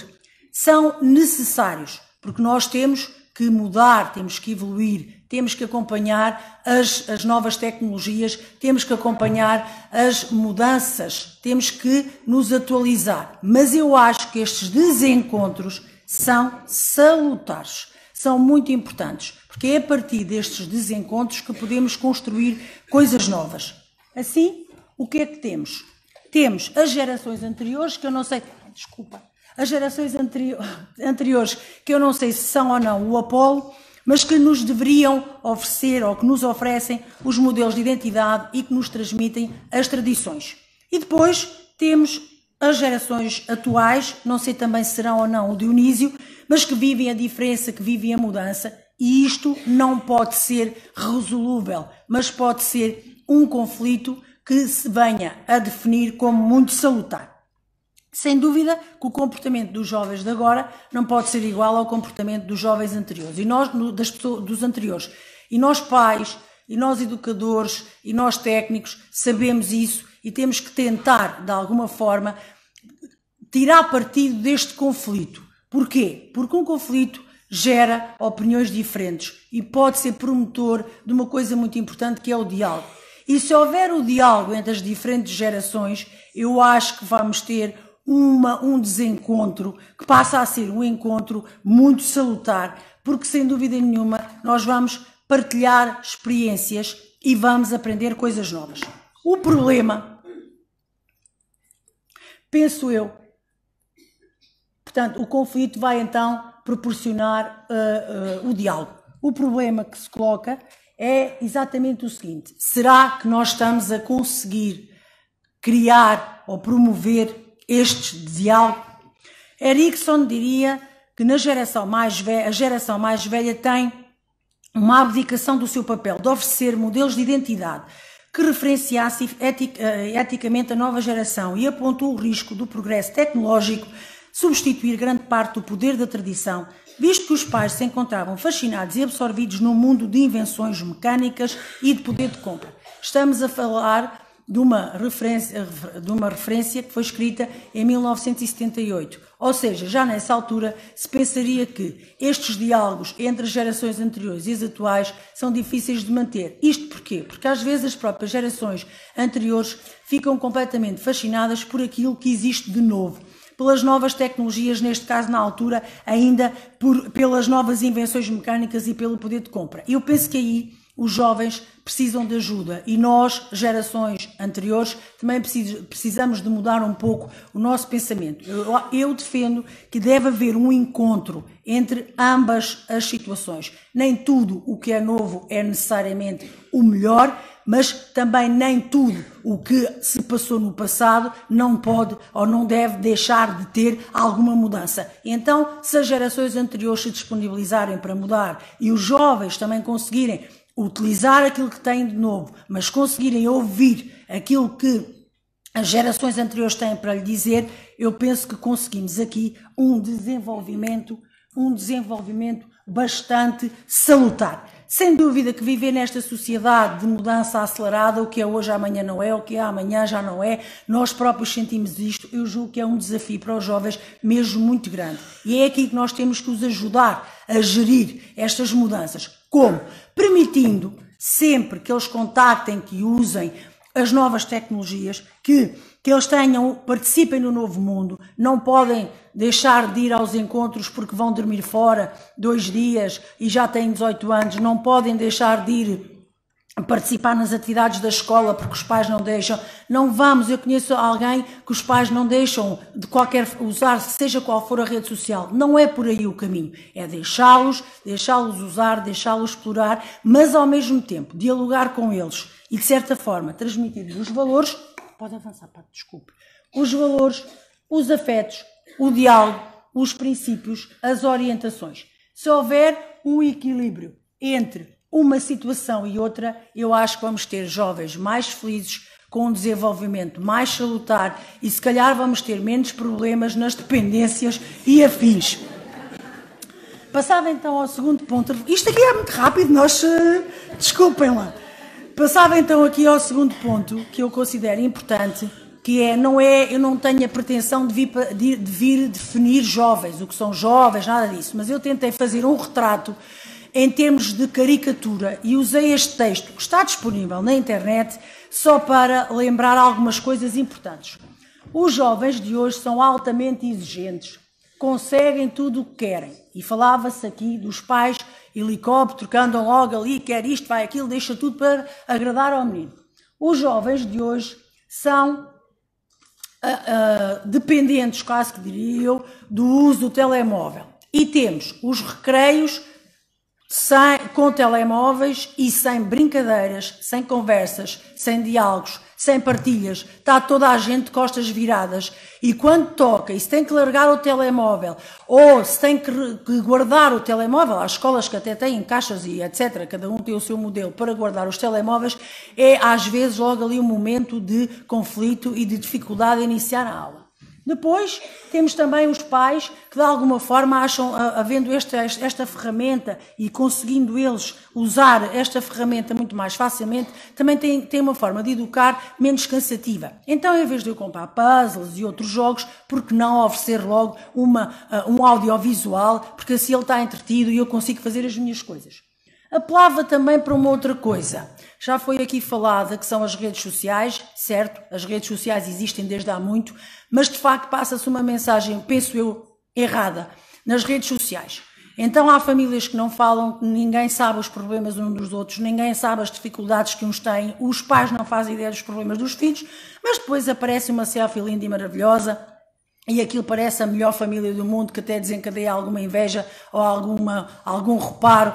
São necessários, porque nós temos que mudar, temos que evoluir, temos que acompanhar as novas tecnologias, temos que acompanhar as mudanças, temos que nos atualizar. Mas eu acho que estes desencontros são salutares, são muito importantes, porque é a partir destes desencontros que podemos construir coisas novas. Assim, o que é que temos? temos as gerações anteriores, que eu não sei, desculpa, as gerações anteriores, que eu não sei se são ou não o Apolo, mas que nos deveriam oferecer, ou que nos oferecem, os modelos de identidade e que nos transmitem as tradições. E depois temos as gerações atuais, não sei também se serão ou não o Dionísio, mas que vivem a diferença, que vivem a mudança, e isto não pode ser resolúvel, mas pode ser um conflito que se venha a definir como muito salutar. Sem dúvida que o comportamento dos jovens de agora não pode ser igual ao comportamento dos jovens anteriores, e nós, dos anteriores. E nós pais, e nós educadores, e nós técnicos sabemos isso e temos que tentar, de alguma forma, tirar partido deste conflito. Porquê? Porque um conflito gera opiniões diferentes e pode ser promotor de uma coisa muito importante, que é o diálogo. E se houver o diálogo entre as diferentes gerações, eu acho que vamos ter um desencontro que passa a ser um encontro muito salutar, porque sem dúvida nenhuma nós vamos partilhar experiências e vamos aprender coisas novas. O problema, penso eu, portanto, o conflito vai então proporcionar o diálogo. O problema que se coloca é exatamente o seguinte: será que nós estamos a conseguir criar ou promover este diálogo? Erickson diria que na geração mais velha, a geração mais velha tem uma abdicação do seu papel de oferecer modelos de identidade que referenciasse eticamente a nova geração, e apontou o risco do progresso tecnológico substituir grande parte do poder da tradição, visto que os pais se encontravam fascinados e absorvidos num mundo de invenções mecânicas e de poder de compra. Estamos a falar de uma referência que foi escrita em 1978. Ou seja, já nessa altura se pensaria que estes diálogos entre as gerações anteriores e as atuais são difíceis de manter. Isto porquê? Porque às vezes as próprias gerações anteriores ficam completamente fascinadas por aquilo que existe de novo, pelas novas tecnologias, neste caso na altura ainda pelas novas invenções mecânicas e pelo poder de compra. Eu penso que aí os jovens precisam de ajuda, e nós, gerações anteriores, também precisamos de mudar um pouco o nosso pensamento. Eu defendo que deve haver um encontro entre ambas as situações. Nem tudo o que é novo é necessariamente o melhor, mas também nem tudo o que se passou no passado não pode ou não deve deixar de ter alguma mudança. Então, se as gerações anteriores se disponibilizarem para mudar e os jovens também conseguirem utilizar aquilo que têm de novo, mas conseguirem ouvir aquilo que as gerações anteriores têm para lhe dizer, eu penso que conseguimos aqui um desenvolvimento bastante salutar. Sem dúvida que viver nesta sociedade de mudança acelerada, o que é hoje amanhã não é, o que é amanhã já não é, nós próprios sentimos isto. Eu julgo que é um desafio para os jovens mesmo muito grande. E é aqui que nós temos que os ajudar a gerir estas mudanças. Como? Permitindo sempre que eles contactem, que usem as novas tecnologias, que eles participem no novo mundo, não podem deixar de ir aos encontros porque vão dormir fora 2 dias e já têm 18 anos, não podem deixar de ir participar nas atividades da escola porque os pais não deixam. Eu conheço alguém que os pais não deixam de usar, seja qual for a rede social. Não é por aí o caminho, é deixá-los usar, deixá-los explorar, mas ao mesmo tempo dialogar com eles e de certa forma transmitir os valores, pode avançar, desculpe, os valores, os afetos, o diálogo, os princípios, as orientações. Se houver um equilíbrio entre uma situação e outra, eu acho que vamos ter jovens mais felizes, com um desenvolvimento mais salutar, e se calhar vamos ter menos problemas nas dependências e afins. Passava então ao segundo ponto. Isto aqui é muito rápido, desculpem lá. Passava então aqui ao segundo ponto, que eu considero importante, que eu não tenho a pretensão de vir definir jovens, o que são jovens, nada disso, mas eu tentei fazer um retrato em termos de caricatura e usei este texto, que está disponível na internet, só para lembrar algumas coisas importantes. Os jovens de hoje são altamente exigentes, conseguem tudo o que querem, e falava-se aqui dos pais helicóptero que andam logo ali, quer isto, vai aquilo, deixa tudo para agradar ao menino. Os jovens de hoje são dependentes, quase que diria eu, do uso do telemóvel. E temos os recreios com telemóveis e sem brincadeiras, sem conversas, sem diálogos, sem partilhas. Está toda a gente de costas viradas e quando toca e se tem que largar o telemóvel ou se tem que guardar o telemóvel, há escolas que até têm caixas e etc, cada um tem o seu modelo para guardar os telemóveis, é às vezes logo ali um momento de conflito e de dificuldade a iniciar a aula. Depois temos também os pais que de alguma forma acham, havendo esta ferramenta e conseguindo eles usar esta ferramenta muito mais facilmente, também tem uma forma de educar menos cansativa. Então, em vez de eu comprar puzzles e outros jogos, por que não oferecer logo um audiovisual, porque assim ele está entretido e eu consigo fazer as minhas coisas. Apelava também para uma outra coisa. Já foi aqui falada que são as redes sociais, certo? As redes sociais existem desde há muito, mas de facto passa-se uma mensagem, penso eu, errada nas redes sociais. Então há famílias que não falam, ninguém sabe os problemas uns dos outros, ninguém sabe as dificuldades que uns têm, os pais não fazem ideia dos problemas dos filhos, mas depois aparece uma selfie linda e maravilhosa e aquilo parece a melhor família do mundo que até desencadeia alguma inveja ou algum reparo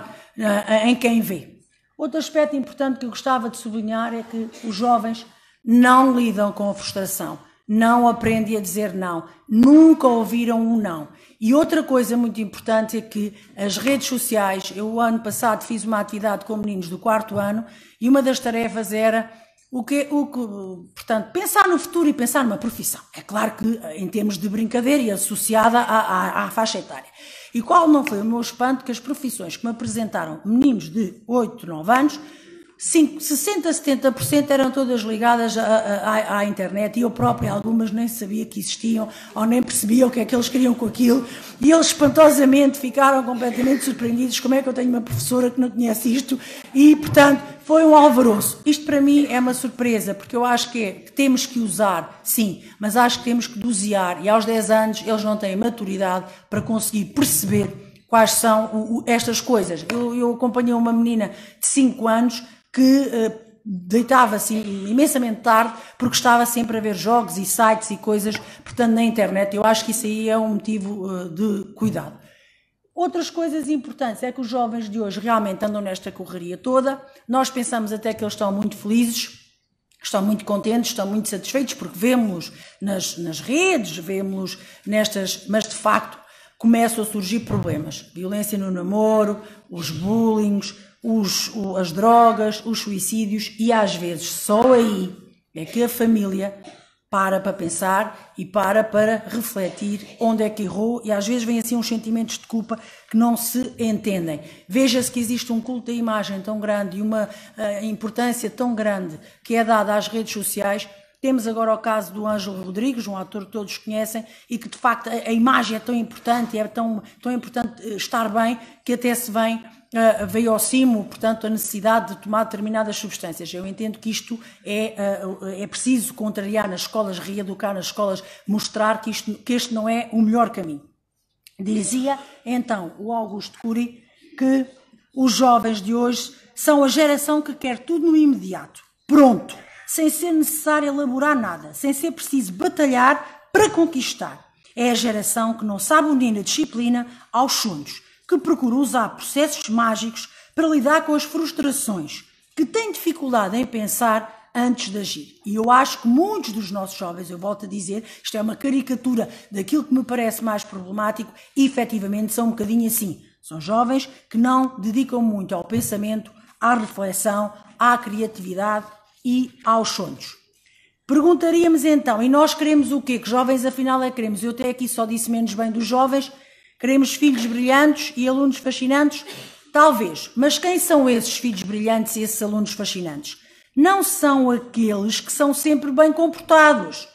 em quem vê. Outro aspecto importante que eu gostava de sublinhar é que os jovens não lidam com a frustração, não aprendem a dizer não, nunca ouviram um não. E outra coisa muito importante é que as redes sociais, eu o ano passado fiz uma atividade com meninos do 4º ano e uma das tarefas era portanto, pensar no futuro e pensar numa profissão. É claro que em termos de brincadeira e associada à faixa etária. E qual não foi o meu espanto que as profissões que me apresentaram meninos de 8, 9 anos, 60, 70% eram todas ligadas à internet e eu própria algumas nem sabia que existiam ou nem percebia o que é que eles queriam com aquilo e eles espantosamente ficaram completamente surpreendidos como é que eu tenho uma professora que não conhece isto e portanto foi um alvoroço. Isto para mim é uma surpresa porque eu acho que temos que usar, sim, mas acho que temos que dosear e aos 10 anos eles não têm maturidade para conseguir perceber quais são estas coisas. Eu acompanhei uma menina de 5 anos que deitava-se imensamente tarde porque estava sempre a ver jogos e sites e coisas, portanto, na internet. Eu acho que isso aí é um motivo de cuidado. Outras coisas importantes é que os jovens de hoje realmente andam nesta correria toda. Nós pensamos até que eles estão muito felizes, estão muito contentes, estão muito satisfeitos porque vemos nas redes, vemos nestas, mas de facto começam a surgir problemas. Violência no namoro, os bullying, as drogas, os suicídios e às vezes só aí é que a família para pensar e para refletir onde é que errou e às vezes vem assim uns sentimentos de culpa que não se entendem. Veja-se que existe um culto da imagem tão grande e uma importância tão grande que é dada às redes sociais. Temos agora o caso do Ângelo Rodrigues, um ator que todos conhecem e que de facto a imagem é tão importante, é tão importante estar bem que até se veio ao cimo, portanto, a necessidade de tomar determinadas substâncias. Eu entendo que isto é preciso contrariar nas escolas, reeducar nas escolas, mostrar que este não é o melhor caminho. Dizia, então, o Augusto Cury que os jovens de hoje são a geração que quer tudo no imediato, pronto, sem ser necessário elaborar nada, sem ser preciso batalhar para conquistar. É a geração que não sabe unir a disciplina aos sonhos, que procura usar processos mágicos para lidar com as frustrações, que tem dificuldade em pensar antes de agir. E eu acho que muitos dos nossos jovens, eu volto a dizer, isto é uma caricatura daquilo que me parece mais problemático, e efetivamente são um bocadinho assim. São jovens que não dedicam muito ao pensamento, à reflexão, à criatividade e aos sonhos. Perguntaríamos então, e nós queremos o quê? Que jovens afinal é que queremos? Eu até aqui só disse menos bem dos jovens. Queremos filhos brilhantes e alunos fascinantes? Talvez. Mas quem são esses filhos brilhantes e esses alunos fascinantes? Não são aqueles que são sempre bem comportados,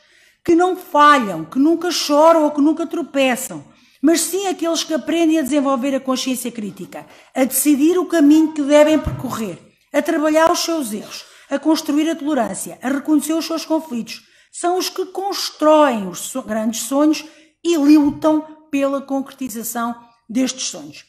que não falham, que nunca choram ou que nunca tropeçam, mas sim aqueles que aprendem a desenvolver a consciência crítica, a decidir o caminho que devem percorrer, a trabalhar os seus erros, a construir a tolerância, a reconhecer os seus conflitos. São os que constroem os grandes sonhos e lutam pela concretização destes sonhos.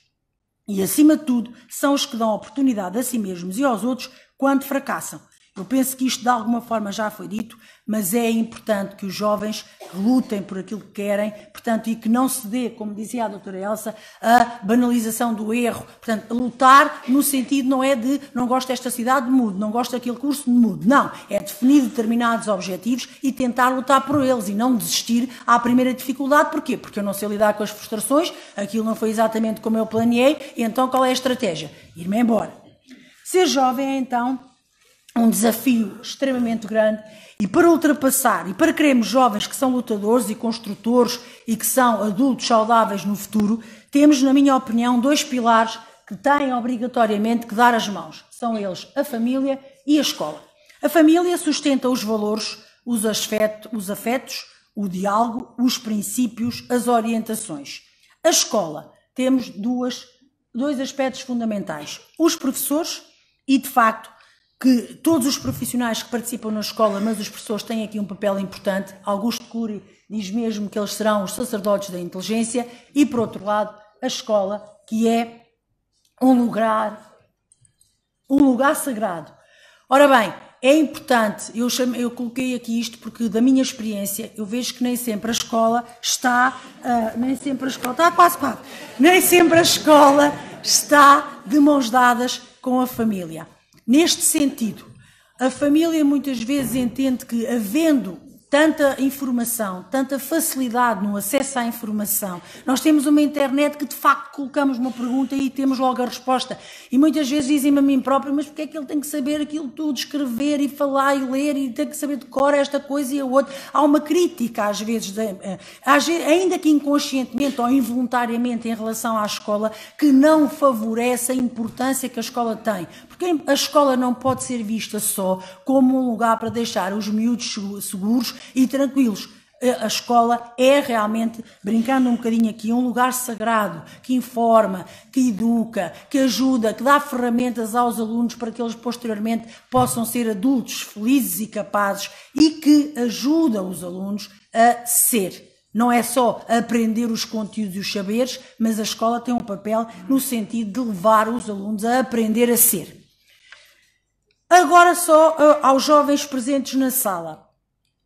E, acima de tudo, são os que dão oportunidade a si mesmos e aos outros quando fracassam. Eu penso que isto de alguma forma já foi dito, mas é importante que os jovens lutem por aquilo que querem, portanto, e que não se dê, como dizia a doutora Elsa, a banalização do erro. Portanto, lutar no sentido não é de não gosto desta cidade, mudo, não gosto daquele curso, mudo. Não, é definir determinados objetivos e tentar lutar por eles e não desistir à primeira dificuldade. Porquê? Porque eu não sei lidar com as frustrações, aquilo não foi exatamente como eu planeei, e então qual é a estratégia? Ir-me embora. Ser jovem é então um desafio extremamente grande e para ultrapassar e para queremos jovens que são lutadores e construtores e que são adultos saudáveis no futuro, temos, na minha opinião, 2 pilares que têm obrigatoriamente que dar as mãos. São eles a família e a escola. A família sustenta os valores, os afetos, o diálogo, os princípios, as orientações. A escola, temos dois aspectos fundamentais. Os professores e, de facto, que todos os profissionais que participam na escola, mas os professores têm aqui um papel importante. Augusto Cury diz mesmo que eles serão os sacerdotes da inteligência e, por outro lado, a escola, que é um lugar sagrado. Ora bem, é importante, eu coloquei aqui isto porque da minha experiência eu vejo que nem sempre a escola está de mãos dadas com a família. Neste sentido, a família muitas vezes entende que, havendo tanta informação, tanta facilidade no acesso à informação, nós temos uma internet que de facto colocamos uma pergunta e temos logo a resposta. E muitas vezes dizem-me a mim próprio, mas porque é que ele tem que saber aquilo tudo, escrever e falar e ler e tem que saber de cor esta coisa e a outra? Há uma crítica às vezes, ainda que inconscientemente ou involuntariamente em relação à escola, que não favorece a importância que a escola tem. Porque a escola não pode ser vista só como um lugar para deixar os miúdos seguros e tranquilos. A escola é realmente, brincando um bocadinho aqui, um lugar sagrado, que informa, que educa, que ajuda, que dá ferramentas aos alunos para que eles posteriormente possam ser adultos felizes e capazes e que ajuda os alunos a ser. Não é só aprender os conteúdos e os saberes, mas a escola tem um papel no sentido de levar os alunos a aprender a ser. Agora só aos jovens presentes na sala.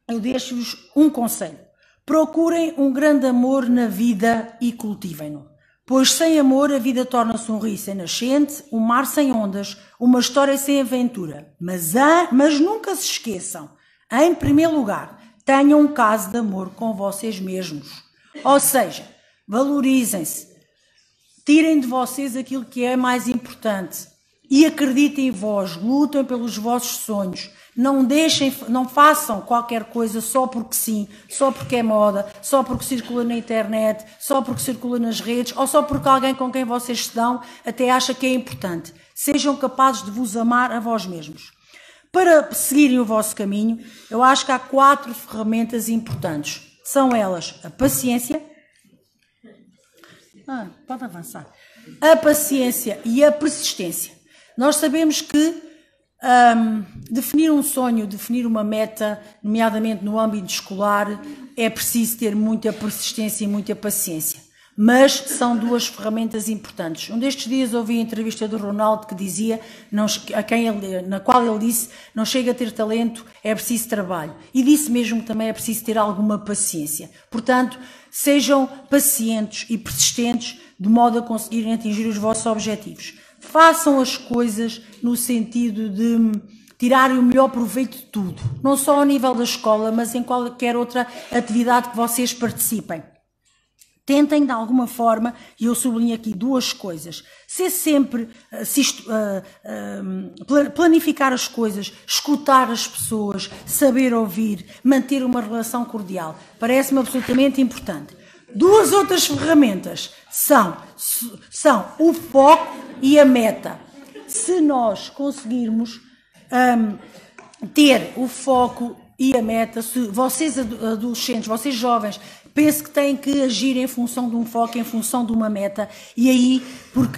Eu deixo-vos um conselho. Procurem um grande amor na vida e cultivem-no. Pois sem amor a vida torna-se um rio sem nascente, um mar sem ondas, uma história sem aventura. Mas nunca se esqueçam, em primeiro lugar, tenham um caso de amor com vocês mesmos. Ou seja, valorizem-se, tirem de vocês aquilo que é mais importante e acreditem em vós, lutem pelos vossos sonhos. Não façam qualquer coisa só porque sim, só porque é moda, só porque circula na internet, só porque circula nas redes, ou só porque alguém com quem vocês se dão até acha que é importante. Sejam capazes de vos amar a vós mesmos. Para seguirem o vosso caminho, eu acho que há 4 ferramentas importantes. São elas a paciência. Pode avançar. A paciência e a persistência. Nós sabemos que definir um sonho, definir uma meta, nomeadamente no âmbito escolar, é preciso ter muita persistência e muita paciência. Mas são 2 ferramentas importantes. Um destes dias ouvi a entrevista do Ronaldo que dizia, na qual ele disse, não chega a ter talento, é preciso trabalho. E disse mesmo que também é preciso ter alguma paciência. Portanto, sejam pacientes e persistentes de modo a conseguirem atingir os vossos objetivos. Façam as coisas no sentido de tirarem o melhor proveito de tudo. Não só ao nível da escola, mas em qualquer outra atividade que vocês participem. Tentem, de alguma forma, e eu sublinho aqui 2 coisas, ser sempre, planificar as coisas, escutar as pessoas, saber ouvir, manter uma relação cordial. Parece-me absolutamente importante. 2 outras ferramentas são o foco e a meta. Se nós conseguirmos ter o foco e a meta, se vocês adolescentes, vocês jovens, penso que têm que agir em função de um foco, em função de uma meta, e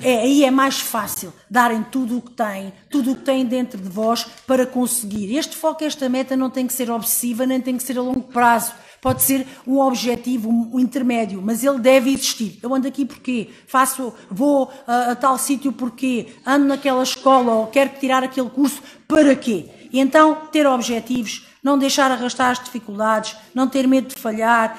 aí é mais fácil darem tudo o que têm dentro de vós para conseguir. Este foco, esta meta não tem que ser obsessiva, nem tem que ser a longo prazo. Pode ser um objetivo, um intermédio, mas ele deve existir. Eu ando aqui porquê? Vou a tal sítio porquê? Ando naquela escola ou quero tirar aquele curso para quê? E então, ter objetivos, não deixar arrastar as dificuldades, não ter medo de falhar,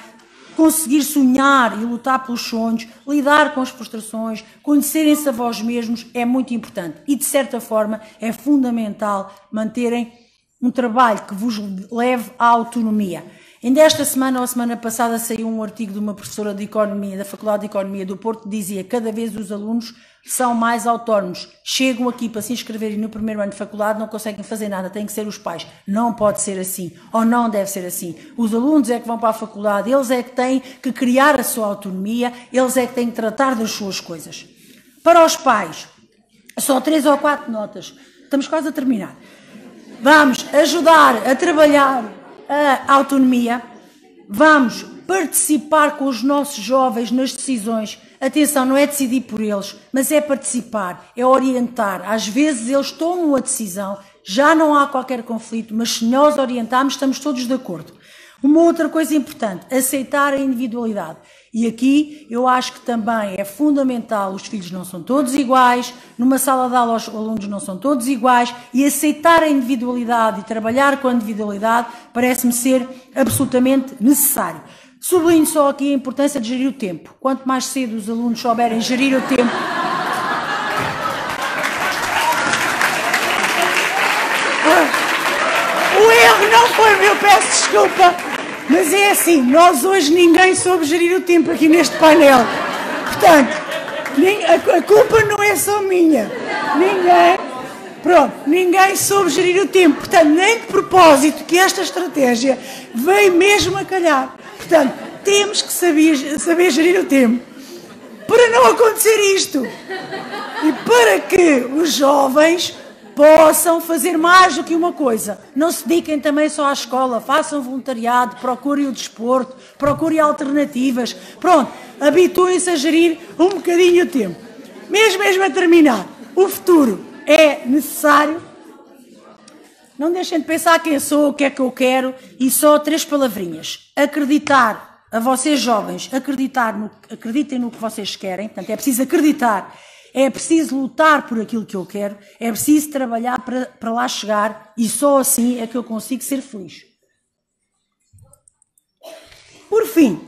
conseguir sonhar e lutar pelos sonhos, lidar com as frustrações, conhecerem-se a vós mesmos é muito importante. E, de certa forma, é fundamental manterem um trabalho que vos leve à autonomia. Ainda esta semana ou a semana passada saiu um artigo de uma professora de Economia, da Faculdade de Economia do Porto, que dizia que cada vez os alunos são mais autónomos. Chegam aqui para se inscreverem no primeiro ano de faculdade, não conseguem fazer nada, têm que ser os pais. Não pode ser assim, ou não deve ser assim. Os alunos é que vão para a faculdade, eles é que têm que criar a sua autonomia, eles é que têm que tratar das suas coisas. Para os pais, só 3 ou 4 notas. Estamos quase a terminar. Vamos ajudar a trabalhar a autonomia, vamos participar com os nossos jovens nas decisões. Atenção, não é decidir por eles, mas é participar, é orientar. Às vezes eles tomam a decisão, já não há qualquer conflito, mas se nós orientarmos, estamos todos de acordo. Uma outra coisa importante, aceitar a individualidade. E aqui eu acho que também é fundamental, os filhos não são todos iguais, numa sala de aula os alunos não são todos iguais, e aceitar a individualidade e trabalhar com a individualidade parece-me ser absolutamente necessário. Sublinho só aqui a importância de gerir o tempo. Quanto mais cedo os alunos souberem gerir o tempo, o erro não foi meu, peço desculpa. Mas é assim, nós hoje ninguém soube gerir o tempo aqui neste painel. Portanto, a culpa não é só minha. Ninguém soube gerir o tempo. Portanto, nem de propósito que esta estratégia veio mesmo a calhar. Portanto, temos que saber gerir o tempo. Para não acontecer isto. E para que os jovens possam fazer mais do que uma coisa. Não se dediquem também só à escola, façam voluntariado, procurem o desporto, procurem alternativas. Pronto, habituem-se a gerir um bocadinho o tempo. Mesmo a terminar, o futuro é necessário. Não deixem de pensar quem sou, o que é que eu quero, e só 3 palavrinhas. Acreditar, a vocês jovens, acreditem no que vocês querem, portanto é preciso acreditar. É preciso lutar por aquilo que eu quero, é preciso trabalhar para lá chegar e só assim é que eu consigo ser feliz. Por fim,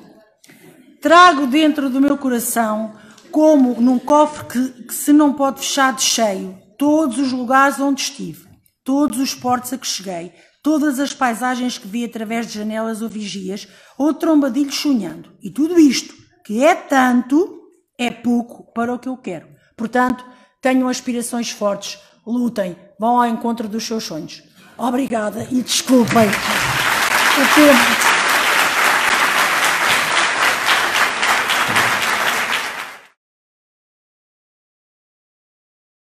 trago dentro do meu coração, como num cofre que se não pode fechar de cheio, todos os lugares onde estive, todos os portos a que cheguei, todas as paisagens que vi através de janelas ou vigias, ou trombadilhos sonhando. E tudo isto, que é tanto, é pouco para o que eu quero. Portanto, tenham aspirações fortes, lutem, vão ao encontro dos seus sonhos. Obrigada e desculpem o tempo.